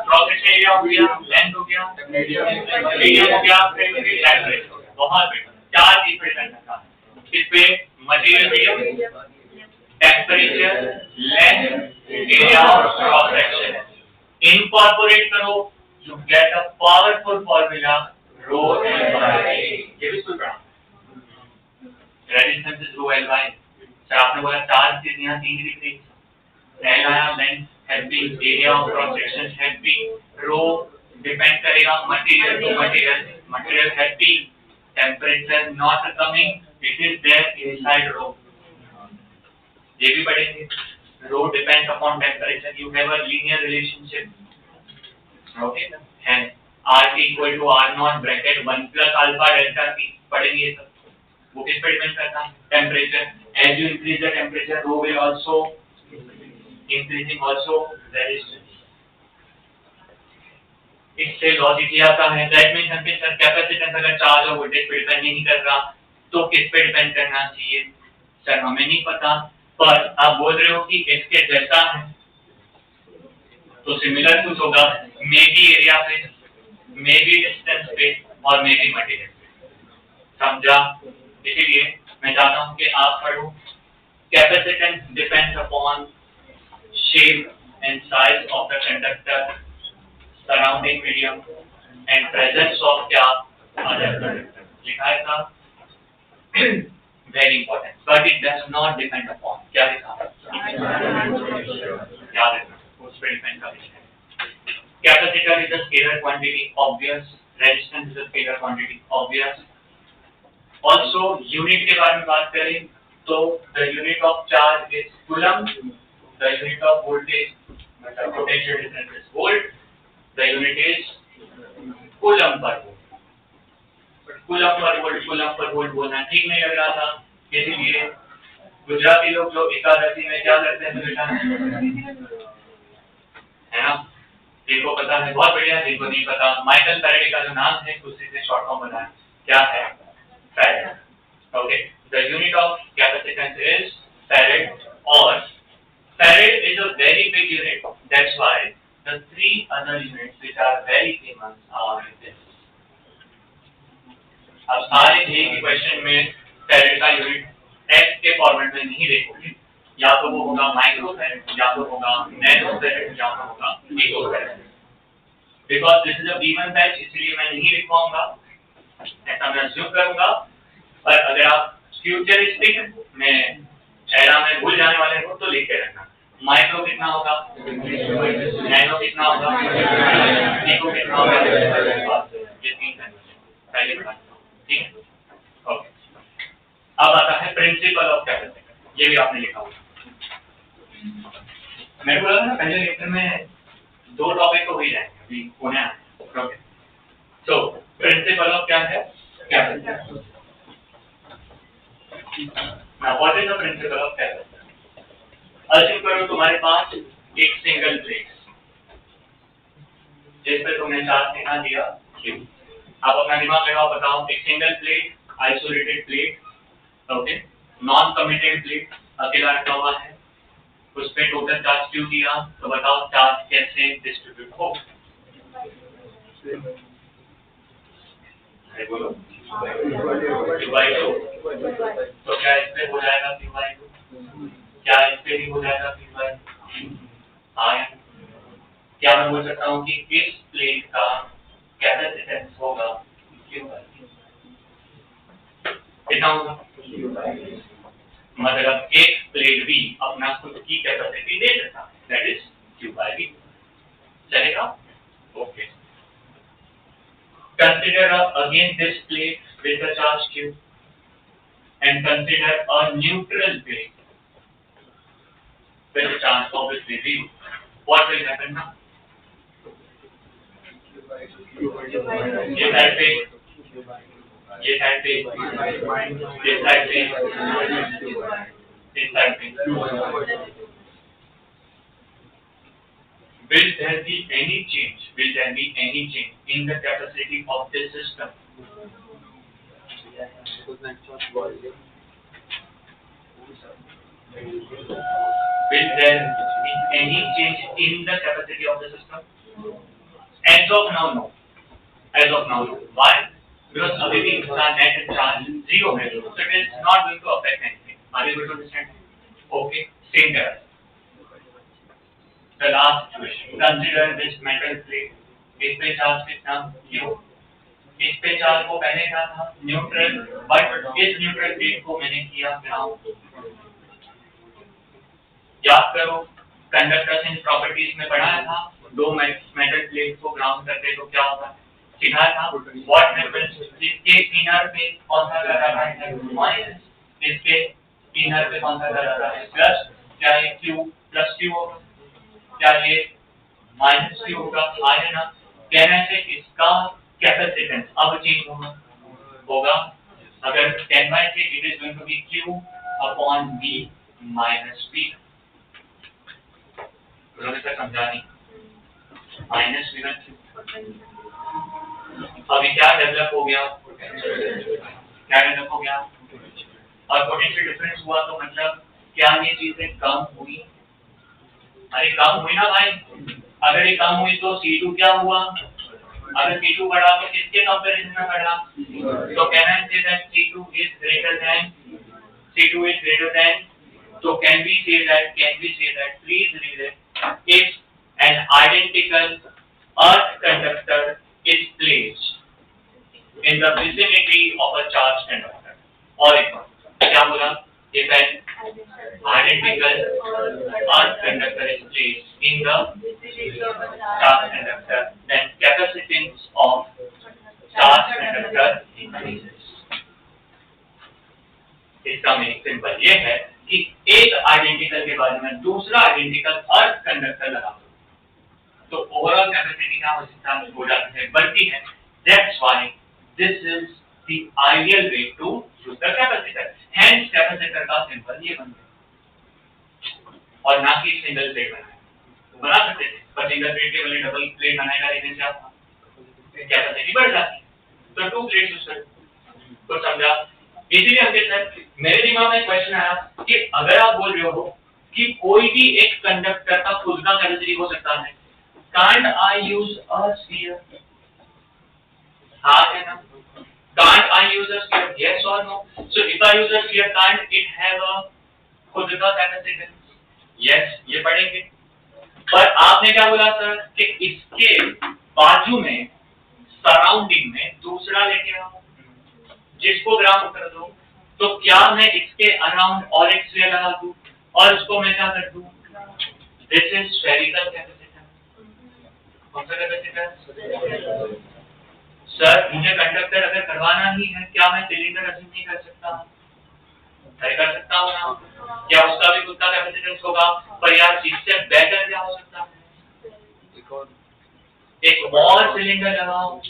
क्रॉस एरिया हो गया, लेंथ हो गया, मीडियम हो गया, बहुत बेटर। चार चीज पे डिपेंड करता है। इस पे material medium, temperature, length, area और क्रॉस सेक्शन। इनकॉर्पोरेट करो, you get a powerful formula rho L by A। ये भी सुन रहा resistance is rho L by A। Sir आपने बोला चार चीज यहाँ तीन दिख रही, पहला आया length, helping, area of cross section, helping, rho depend करेगा material to material, material helping, temperature not coming, it is there inside rho. ये भी पढ़ेंगे। Rho depends upon temperature, you have a linear relationship, okay. And R equal to R not bracket 1 plus alpha delta T पढ़ेंगे ये सब। वो किस पे depend करता है? Temperature. As you increase the temperature rho will also increasing also resistance. इससे logic ये आता है, दैट मींस हम सर कैपेसिटेंस अगर चार्ज और वोल्टेज पे डिपेंड नहीं कर रहा तो किस पे डिपेंड करना चाहिए? सर हमें नहीं पता, पर आप बोल रहे हो कि इसके जैसा है तो सिमिलर कुछ होगा, मे बी एरिया पे, मे बी डिस्टेंस पे और मे बी मटेरियल पे। समझा? इसीलिए मैं चाहता हूं कि आप पढ़ो capacitance depends upon shape and size of the conductor, surrounding medium and presence of क्या अदर कंडक्टर। लिखा है था very important, but it does not depend upon क्या लिखा है, याद रखना उस पर डिपेंड करता है। Capacitor is a scalar quantity, obvious. Resistance is a scalar quantity, obvious. Also unit के बारे में बात करें तो the unit of charge is coulomb, the unit of voltage मतलब potential difference is volt, the unit is coulomb per volt. But coulomb per volt बोलना ठीक नहीं लग रहा था, इसीलिए गुजराती लोग जो एकादशी में क्या करते हैं बेटा, है ना, जिनको पता है बहुत बढ़िया, जिनको नहीं पता, माइकल फैराडे का जो नाम है उसी से शॉर्ट फॉर्म बना है, क्या है? Farad. Okay, the unit of capacitance is farad, और farad is a very big unit, that's why the three other units which are very famous are this. अब सारे एक ही क्वेश्चन में फैराड का यूनिट एक्स के फॉर्मेट में नहीं देखोगे, या तो वो होगा माइक्रो फैराड, या तो होगा नैनो फैराड, या तो होगा picofarad. Because this is a B1 batch, इसलिए मैं नहीं लिख पाऊंगा, ऐसा मैं अज्यूम करूंगा। पर अगर आप फ्यूचरिस्टिक में एरा में भूल जाने वाले हो तो लिख के रखना, माइक्रो कितना होगा, नैनो कितना होगा, पिको कितना होगा, ये तीन कन्वर्जन पहले बता दूं, ठीक है? ओके, अब आता है प्रिंसिपल ऑफ कैपेसिटर, ये भी आपने लिखा होगा। मैं बोला था ना पहले लेक्चर में दो टॉपिक तो हो ही जाएंगे, अभी होने आए। ओके, सो प्रिंसिपल ऑफ क्या है? Capacitor. Now what is the principle of capacitor? Assume करो तुम्हारे पास एक सिंगल प्लेट जिस पे तुमने चार्ज निकाल दिया Q। आप अपना दिमाग लगाओ, बताओ एक single plate, isolated plate, okay, non committed plate, अकेला रखा हुआ है, उस पे टोटल चार्ज Q दिया, तो बताओ चार्ज कैसे डिस्ट्रीब्यूट हो? अरे बोलो, Q/2। तो क्या इस पे हो जाएगा Q/2? क्या इस पे भी हो जाएगा Q/2? आया। क्या मैं बोल सकता हूँ कि इस प्लेट का कैपेसिटेंस होगा Q/V? कितना होगा? मतलब एक प्लेट भी अपना खुद की कैपेसिटी दे सकता है, दैट इज Q/V। चलेगा? Okay. Consider again this plate with a charge Q and consider a neutral plate with a charge obviously 0. What will happen now? ये साइड पे, ये साइड पे, ये साइड पे, इस साइड पे। Will there be any change? Will there be any change in the capacity of this system? Will there be any change in the capacity of the system? As of now, no. As of now, no. Why? Because अभी भी इसका net charge 0 है, so it is not going to affect anything. Are you able to understand? Okay. Same there. The last situation. Consider this metal plate. इस पे charge कितना? Q. इस पे charge को पहले क्या था? न्यूट्रल. बट इस न्यूट्रल प्लेट को मैंने किया ग्राउंड. याद करो, कंडक्टेंस प्रॉपर्टीज में पढ़ाया था, दो मेटल प्लेट को ग्राउंड करते तो क्या होता है? सीधा था. What happens? इसके इनर पे कौन सा कर रहा है? माइनस. इसके इनर पे कौन सा कर रहा है? प्लस. क्या ये Q प्लस Q होगा? क्या ये माइनस Q होगा? आया ना? कहने से इसका कैपेसिटेंस अब चेंज होगा. अगर 10/3 it is going to be Q upon V minus V. उन्होंने सर समझा नहीं. माइनस V में Q. अभी क्या डेवलप हो गया? क्या डेवलप हो गया? और पोटेंशियल डिफरेंस हुआ तो मतलब क्या ये चीजें कम हुई? अरे कम हुई ना भाई. अगर ये कम हुई तो C2 क्या हुआ? अगर C2 बढ़ा तो किसके कंपैरिजन में बढ़ा? तो कहना है that C2 is greater than. So can we say that? Please read it. If an identical earth conductor is placed in the vicinity of a charged conductor, और एक बार क्या बोला? If an identical earth conductor is placed in the charged conductor, then capacitance of charged conductor increases. इसका meaning simple ये है कि एक identical के बारे में दूसरा आइडेंटिकल अर्थ कंडक्टर लगा दो तो ओवरऑल कैपेसिटी क्या हो सकता है? हो जाती है, बढ़ती है. That's why this is the ideal way to use the capacitor. Hence capacitor का सिंबल ये बन गया और ना कि सिंगल प्लेट बना सकते थे, पर सिंगल प्लेट के बदले डबल प्लेट बनाएगा रीजन क्या था? कैपेसिटी बढ़ जाती. तो टू प्लेट यूज कर. तो समझा? इसीलिए अंकित सर मेरे दिमाग में क्वेश्चन आया कि अगर आप बोल रहे हो कि कोई भी एक कंडक्टर का खुद का कैपेसिटी हो सकता है, can't I use a sphere? हाँ है ना? Can't I use a sphere? Yes or no? So if I use a sphere, can't it have a खुद का कैपेसिटेंस? Yes, ये पढ़ेंगे. पर आपने क्या बोला सर कि इसके बाजू में सराउंडिंग में दूसरा लेके आओ जिसको ग्राउंड कर दो. तो क्या मैं इसके अराउंड और एक स्फीयर लगा दूं और उसको मैं क्या कर दूं? This is spherical capacitor. कौन सा कैपेसिटर? सर मुझे कंडक्टर अगर करवाना ही है, क्या मैं सिलेंडर अज्यूम नहीं कर सकता? कर सकता हूँ ना? क्या उसका भी खुद का कैपेसिटेंस होगा? पर यार इससे बेटर क्या हो सकता है? एक और सिलेंडर लगाओ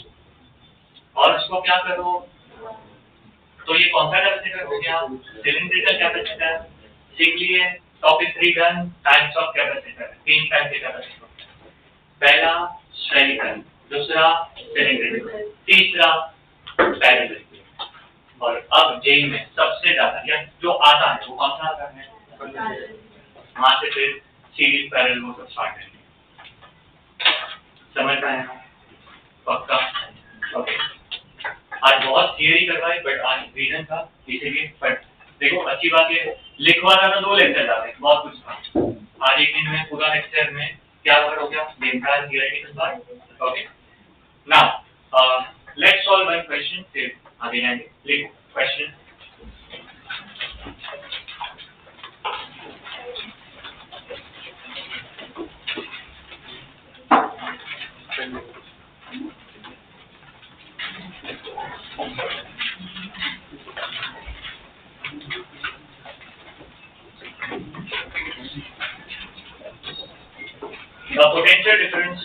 और उसको क्या करो? तो ये कौन सा कैपेसिटर हो गया? Cylindrical capacitor. सीख लिए topic 3 done. Types of capacitor, 3 type के कैपेसिटर. पहला स्फेरिकल, दूसरा सिलिंड्रिकल, तीसरा पैरेलल. और अब जेई में सबसे ज्यादा या जो आता है वो कौन सा आता है? वहां से फिर सीरीज पैरेलल वो सब स्टार्ट करेंगे. समझ में आया? पक्का? ओके. आज बहुत थियरी करवाई बट आज रीजन था इसीलिए. बट देखो अच्छी बात ये लिखवा था तो 2 लेक्चर जाते, बहुत कुछ था. आज एक दिन में पूरा लेक्चर में क्या वर्ड हो गया, the entire theoretical part. Okay. Now, let's solve one question. फिर आगे जाएंगे. लिखो question. The potential difference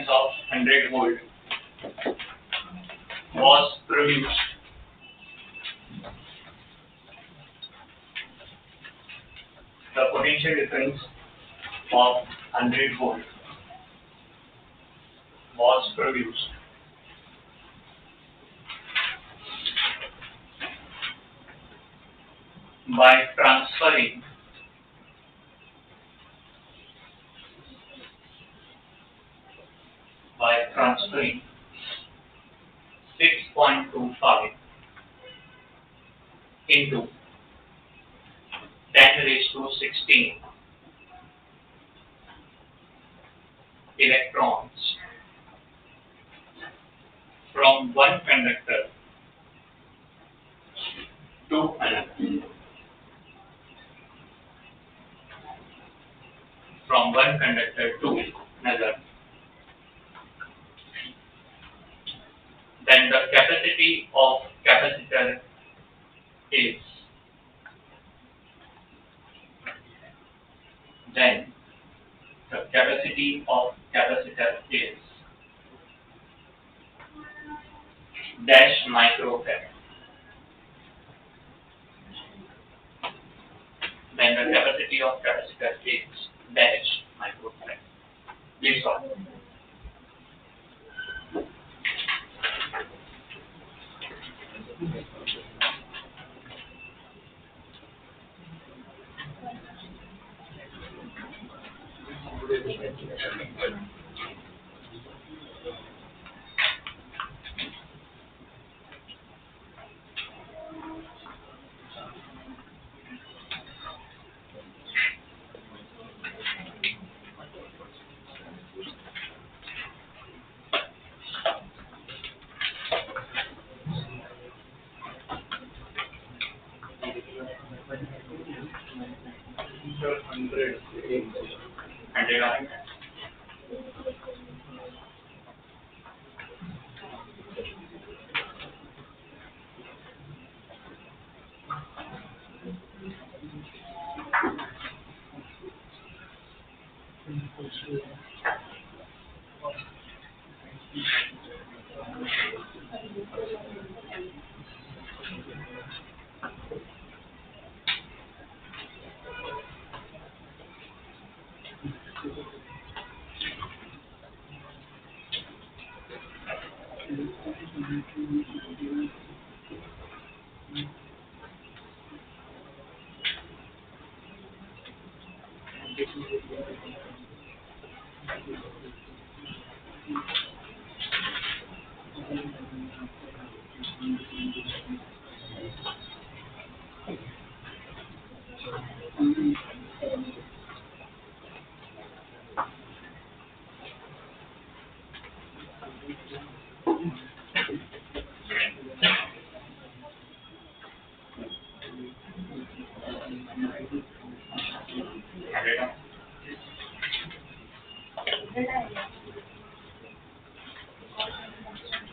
of 100 volt was produced the potential difference of 100 volt was produced by transferring by transferring 6.25 into 10 raised to 16 electrons from one conductor to another. From one conductor to another. Then the capacity of capacitor is dash microfarad. Then the capacity of capacitor is dash microfarad. Please solve.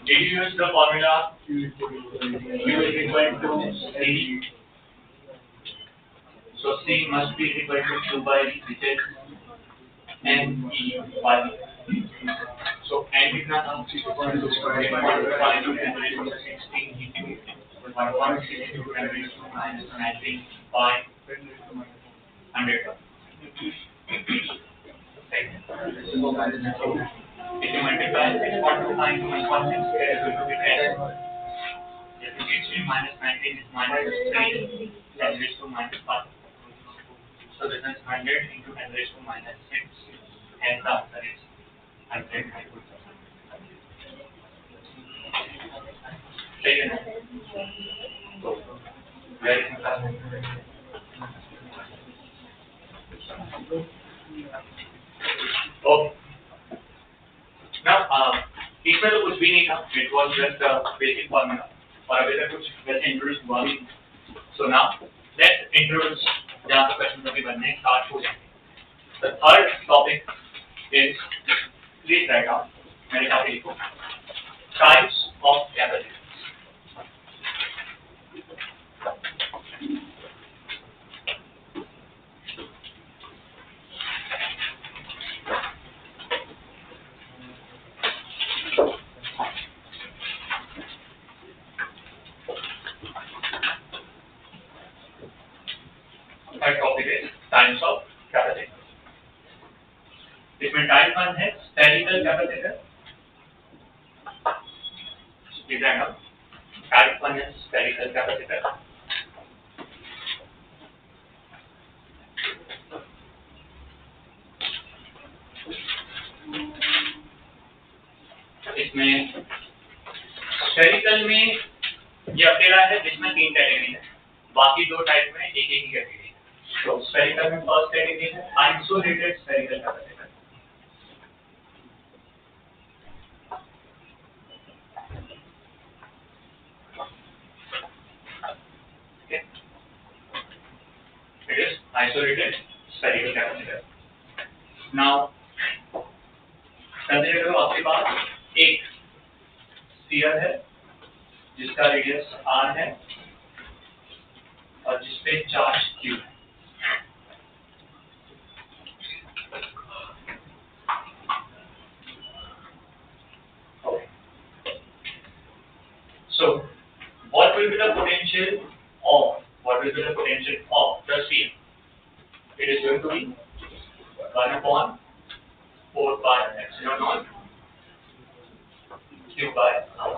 Did you use the formula Q is equal to C? So C must be equal to Q by V, which is N E by V. So N कितना था? 6.5 into 10 raised to 16 into 1.6 into 10 raised to minus 19 by 100. If you multiply 6.25 into 1.6, it is going to be 10. If you get minus 19 is minus 3, 10 raised to minus 5. So this is 100 into 10 raised to minus 6. hence the answer is 100 dipole. सही है ना? तो very simple. Okay, now इसमें तो कुछ भी नहीं था, it was just a basic formula, और अभी तक कुछ वैसे इंट्रोड्यूस हुआ भी नहीं। सो नाउ लेट्स इंट्रोड्यूस, जहाँ पे क्वेश्चन अभी बनने स्टार्ट हो जाएंगे। The third topic is, please write down, मेरे साथ लिखो, types of capacitance. Third topic is types of capacitor. इसमें टाइप 1 है spherical capacitor। टाइप 1 है spherical capacitor। इसमें spherical में ये अकेला है जिसमें 3 कैटेगरी है, बाकी 2 टाइप में एक ही कैटेगरी है। तो spherical में फर्स्ट कैटेगरी है isolated spherical capacitor. It is isolated spherical capacitor. Now consider करो आपके पास एक स्फीयर है जिसका रेडियस r है और जिसपे चार्ज q है। So what will be the potential of the sphere? It is going to be 1 upon 4 pi epsilon naught q by r.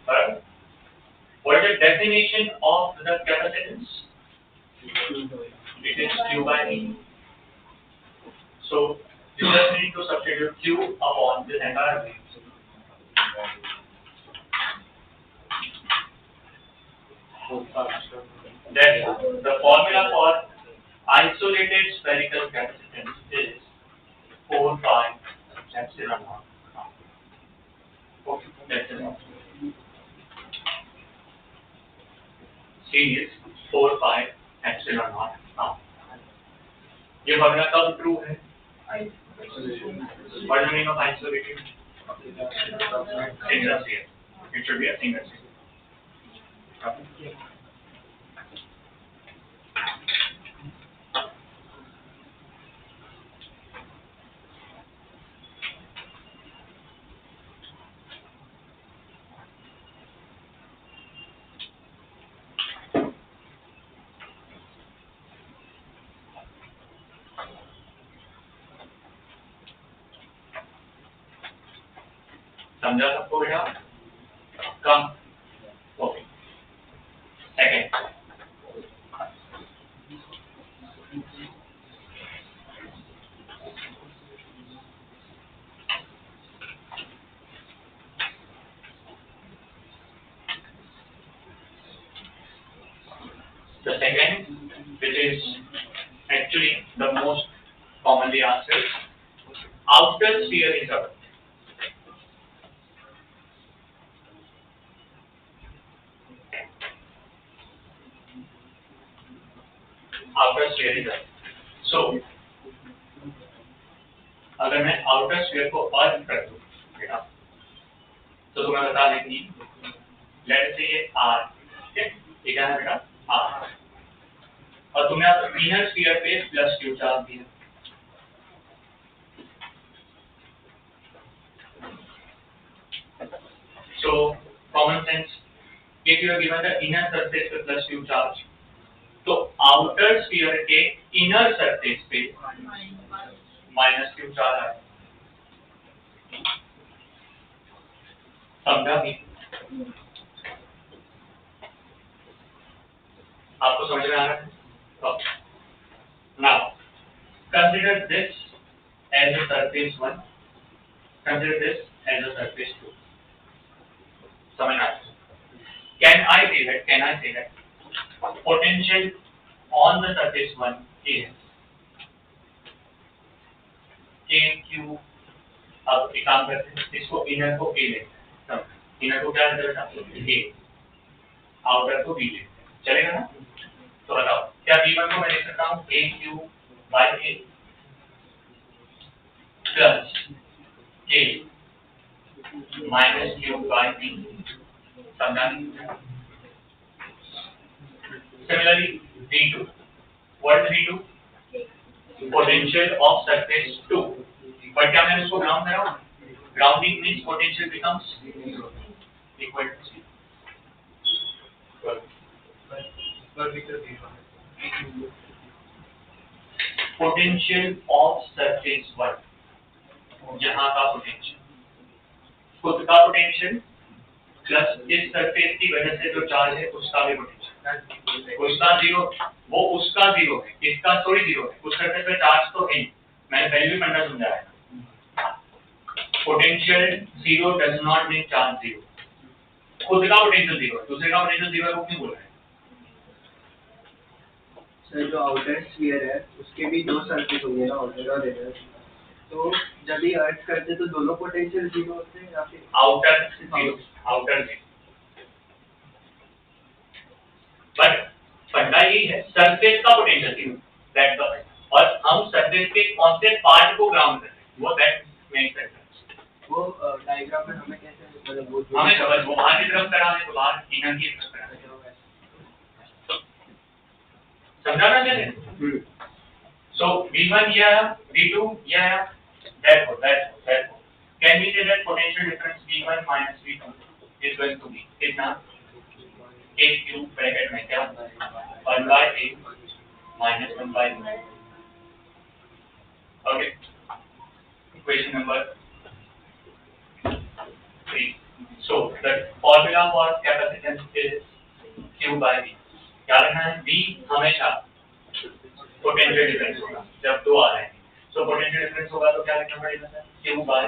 Alright? What is the definition of the capacitance? It is q by e. So you just need to substitute q upon this entire thing. Then the formula for isolated spherical capacitance is 4 pi epsilon naught. Okay, that's enough. C is 4 pi epsilon naught. Now, ये formula कब true है? What is the meaning of isolated? Single sphere. It should be a single sphere. समझा सबको बेटा? Come? Okay. Second, the second, which is actually the most commonly asked, is outer sphere is covered. Outer sphere is covered. So अगर मैं outer sphere को अर्थ कर दूं बेटा, तो तुम्हें बता दें कि लेट्स से ये r, ठीक है, ये क्या है बेटा r, और तुम्हें अब इनर स्फीयर पे प्लस q चार्ज दिया। So common sense, if you are given the inner surface पे plus q charge, तो outer sphere के inner surface पे minus q चार्ज आएगा। समझा नहीं? आपको समझ में आ रहा है? Now consider this as a surface 1, consider this as a surface 2. समझ आ Can I say that potential on the surface 1 is KQ. अब एक काम करते हैं, इसको इनर को A लेते हैं, इनर को क्या लेते हैं A, आउटर को B लेते हैं, चलेगा ना? तो बताओ क्या V1 को मैं लिख सकता हूँ AQ by A plus K minus Q by B, समझा नहीं? Similarly V2, what is V2? Potential of surface 2, but क्या मैं इसको ग्राउंड कर रहा हूँ? Grounding means potential becomes equal to 0. Potential of surface 1, यहाँ का potential, खुद का potential प्लस इस सरफेस की वजह से जो चार्ज है उसका भी पोटेंशियल, उसका जीरो, वो उसका जीरो है, इसका थोड़ी जीरो है, उस सरफेस पे चार्ज तो है, मैंने पहले भी फंडा समझाया है। Potential zero does not mean charge zero, खुद का पोटेंशियल जीरो है, दूसरे का पोटेंशियल जीरो है, वो क्यों बोल रहे हैं? सर जो आउटर स्फीयर है उसके भी दो सरफेस होंगे ना, आउटर और इनर, तो जब भी अर्थ करते तो दोनों पोटेंशियल जीरो होते हैं या फिर outer zero, outer zero, but फंडा यही है, सरफेस का potential zero, that's the point, और हम सरफेस के कौन से पार्ट को ग्राउंड करते हैं, वो दैट मेक्स सेंस। वो डायग्राम में हमें कैसे मतलब वो हमें समझ, वो बाहर की तरफ करा है तो बाहर इनर की तरफ करा है, समझा ना मैंने? So V1 yeah, V2 yeah, therefore can we say that potential difference V1 minus V2 is going to be कितना? KQ bracket में क्या? 1 by A minus 1 by B. Okay. Equation number 3. So the formula for capacitance is Q by V. क्या रखना है? V हमेशा potential difference होगा जब दो आ रहे हैं, सो पोटेंशियल डिफरेंस होगा तो क्या लिखना पड़ेगा sir? Q by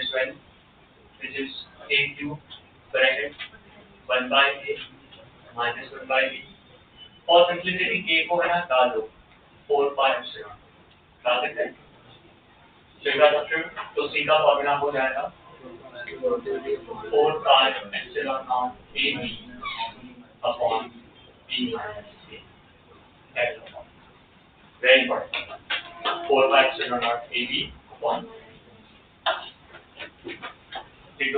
S1 which is AQ bracket 1 by A minus 1 by B, और सिंपलिसिटी K को है ना डाल दो 4 pi epsilon, डाल सकते हैं? चलेगा डॉक्टर, तो C का फॉर्मूला हो जाएगा 4 pi epsilon naught AB upon B minus A. That's the formula. Very important. 4 pi epsilon naught AB upon T2.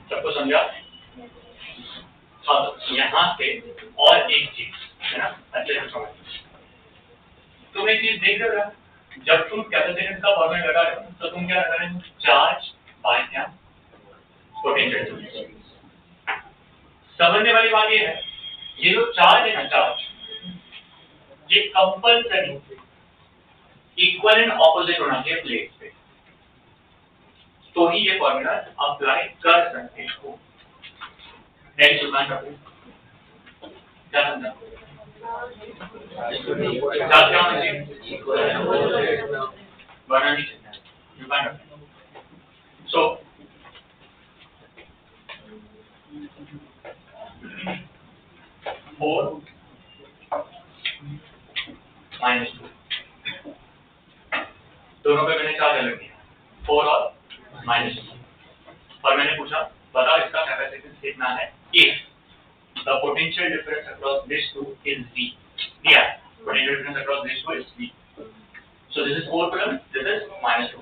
सबको समझा? हाँ, तो यहाँ से और एक चीज है ना, अच्छे से समझ। तुम एक चीज देख रहे हो, जब तुम कैपेसिटेंस का फॉर्मूला लगा रहे हो तो तुम क्या लगा रहे हो, चार्ज बाय क्या पोटेंशियल। समझने वाली बात ये है, ये जो चार्ज है ना, चार्ज ये कंपल्सरी इक्वल एंड ऑपोजिट होना चाहिए प्लेट पे, तो ही ये फॉर्मूला अप्लाई कर सकते हो। नेक्स्ट दुकान क्या समझा, चार्ज क्या होना चाहिए, बनानी चाहिए दुकान। सो फोर माइनस टू, दोनों पे मैंने चार्ज अलग दिया, 4 और -2, और मैंने पूछा बताओ इसका कैपेसिटेंस कितना है if the potential difference across these two is V. दिया है potential difference across these two is V. So this is 4 coulomb, this is -2.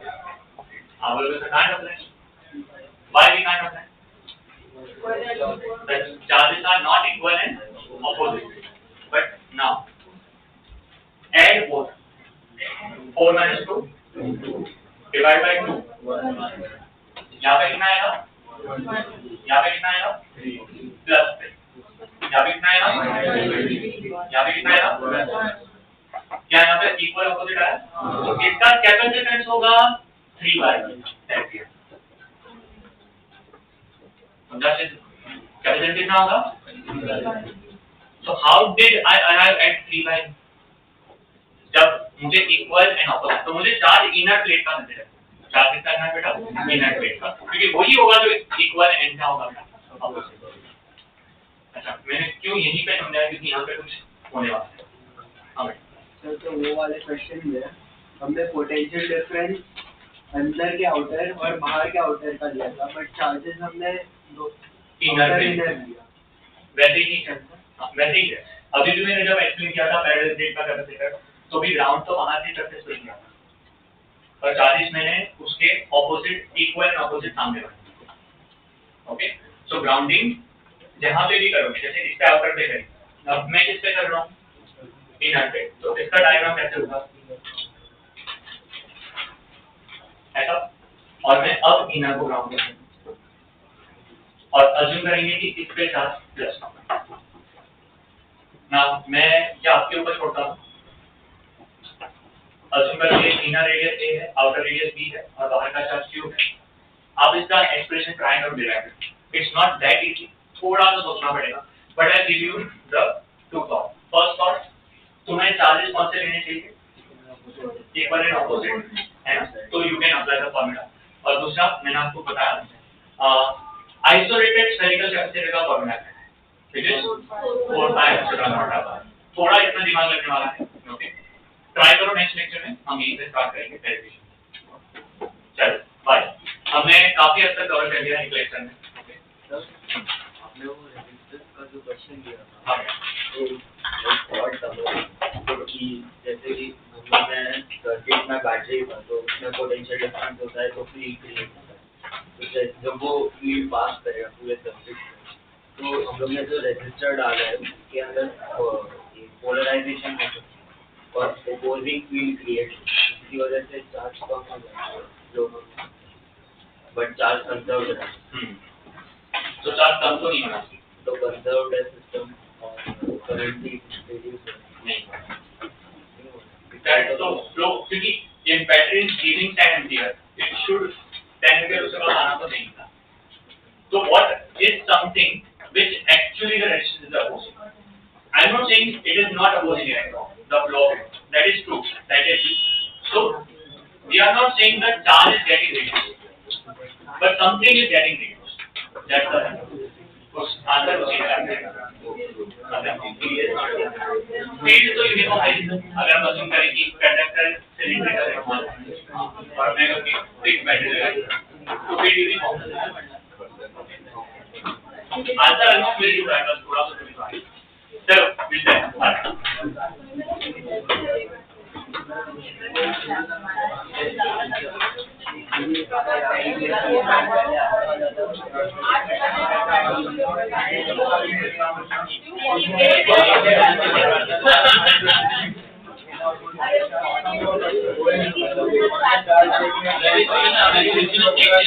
How will we can't apply? Why we can't apply? The charges are not equal and opposite. But now add both. 4 minus 2 divide by 2. यहाँ पे कितना आएगा, यहाँ पे कितना आएगा plus, यहाँ पे कितना आएगा, यहाँ पे कितना आएगा, क्या यहाँ पे इक्वल अपोजिट आया, तो इसका कैपेसिटेंस होगा 3/10। कैपेसिटेंस कितना होगा, so how did I arrive at 3/10? जब मुझे इक्वल एंड ऑपोजिट, तो मुझे चार्ज इनर प्लेट का मिल रहा है, चार्ज कितना है बेटा, इनर प्लेट का, क्योंकि वही होगा जो इक्वल एंड क्या होगा बेटा, ऑपोजिट। अच्छा मैंने क्यों यहीं पे समझाया, क्योंकि यहाँ पे कुछ होने वाला है। हाँ सर, तो वो वाले क्वेश्चन में हमने पोटेंशियल डिफरेंस अंदर के आउटर और बाहर के आउटर का लिया था, बट चार्जेस हमने इनर लिया। वैसे ही वैसे ही है। अभी भी मैंने जब एक्सप्लेन किया था पैरेलल प्लेट का कैपेसिटर, तो भी ग्राउंड तो वहां से सक्सेसफुल किया था, और चार्जेस मैंने उसके ऑपोजिट इक्वल एंड ऑपोजिट सामने रखा। ओके, सो ग्राउंडिंग जहां पे भी करोगे, जैसे इस पे आउटर पे करें, अब मैं किस पे कर रहा हूं, इनर पे, तो इसका डायग्राम कैसे होगा ऐसा, और मैं अब इनर को ग्राउंड करूंगा और अज्यूम करेंगे कि इस पे चार्ज प्लस ना, मैं क्या आपके ऊपर छोड़ता हूं, अज्यूम करिए इनर रेडियस A है, आउटर रेडियस B है और बाहर का चार्ज Q है। आप इसका एक्सप्रेशन ट्राई करो derive, it's not that easy, थोड़ा सा सोचना पड़ेगा, but I give you the two thought. First thought, तुम्हें चार्जेस कौन से लेने चाहिए, इक्वल एंड ऑपोजिट, है ना, तो you can apply the formula. और दूसरा मैंने आपको बताया आइसोलेटेड स्फेरिकल कैपेसिटर का फॉर्मूला है, ठीक है, 4πε0। थोड़ा इतना दिमाग लगने वाला है, ओके, ट्राई करो। नेक्स्ट लेक्चर में हम यहीं से स्टार्ट करेंगे डेरिवेशन। चलो बाय। हमने काफी हद तक कवर कर लिया एक लेक्चर में। आपने वो रेजिस्टेंस का जो क्वेश्चन दिया था, हाँ तो थॉट था कि जैसे कि मैं सर्किट में बैटरी था, तो उसमें पोटेंशियल डिफरेंस होता है, तो फील्ड क्रिएट होता है, तो जब वो फील्ड पास करेगा पूरे सर्किट में, तो हम लोग ने जो रेजिस्टर डाला है उसके अंदर पोलराइजेशन हो सकती है और ओपोजिंग फील्ड क्रिएट होती है, इसकी वजह से चार्ज कम हो जाता है लोगों में, बट चार्ज कंजर्व रहता है। तो चार्ज कम तो नहीं होना चाहिए, तो कंजर्व्ड है सिस्टम और करंटली रिड्यूस नहीं दैट तो फ्लो, क्योंकि ये battery giving 10 ampere, it should 10 ampere उसके बाद आना तो नहीं था। तो what is something which actually the resistance is opposing. I am not saying it is not opposing it, the flow of it, that is true, that is true. So we are not saying that charge is getting reduced, but something is getting reduced. That's the answer उसी का है। Field तो uniform है, अगर हम assume करें कि conductor cylindrical है और मैं कहूँ कि फिक्स बैटरी लगा तो फील्ड यूनिफॉर्म है। आंसर अलमोस्ट मिल चुका है, बस थोड़ा सा थोड़ा। चलो मिलते हैं। There is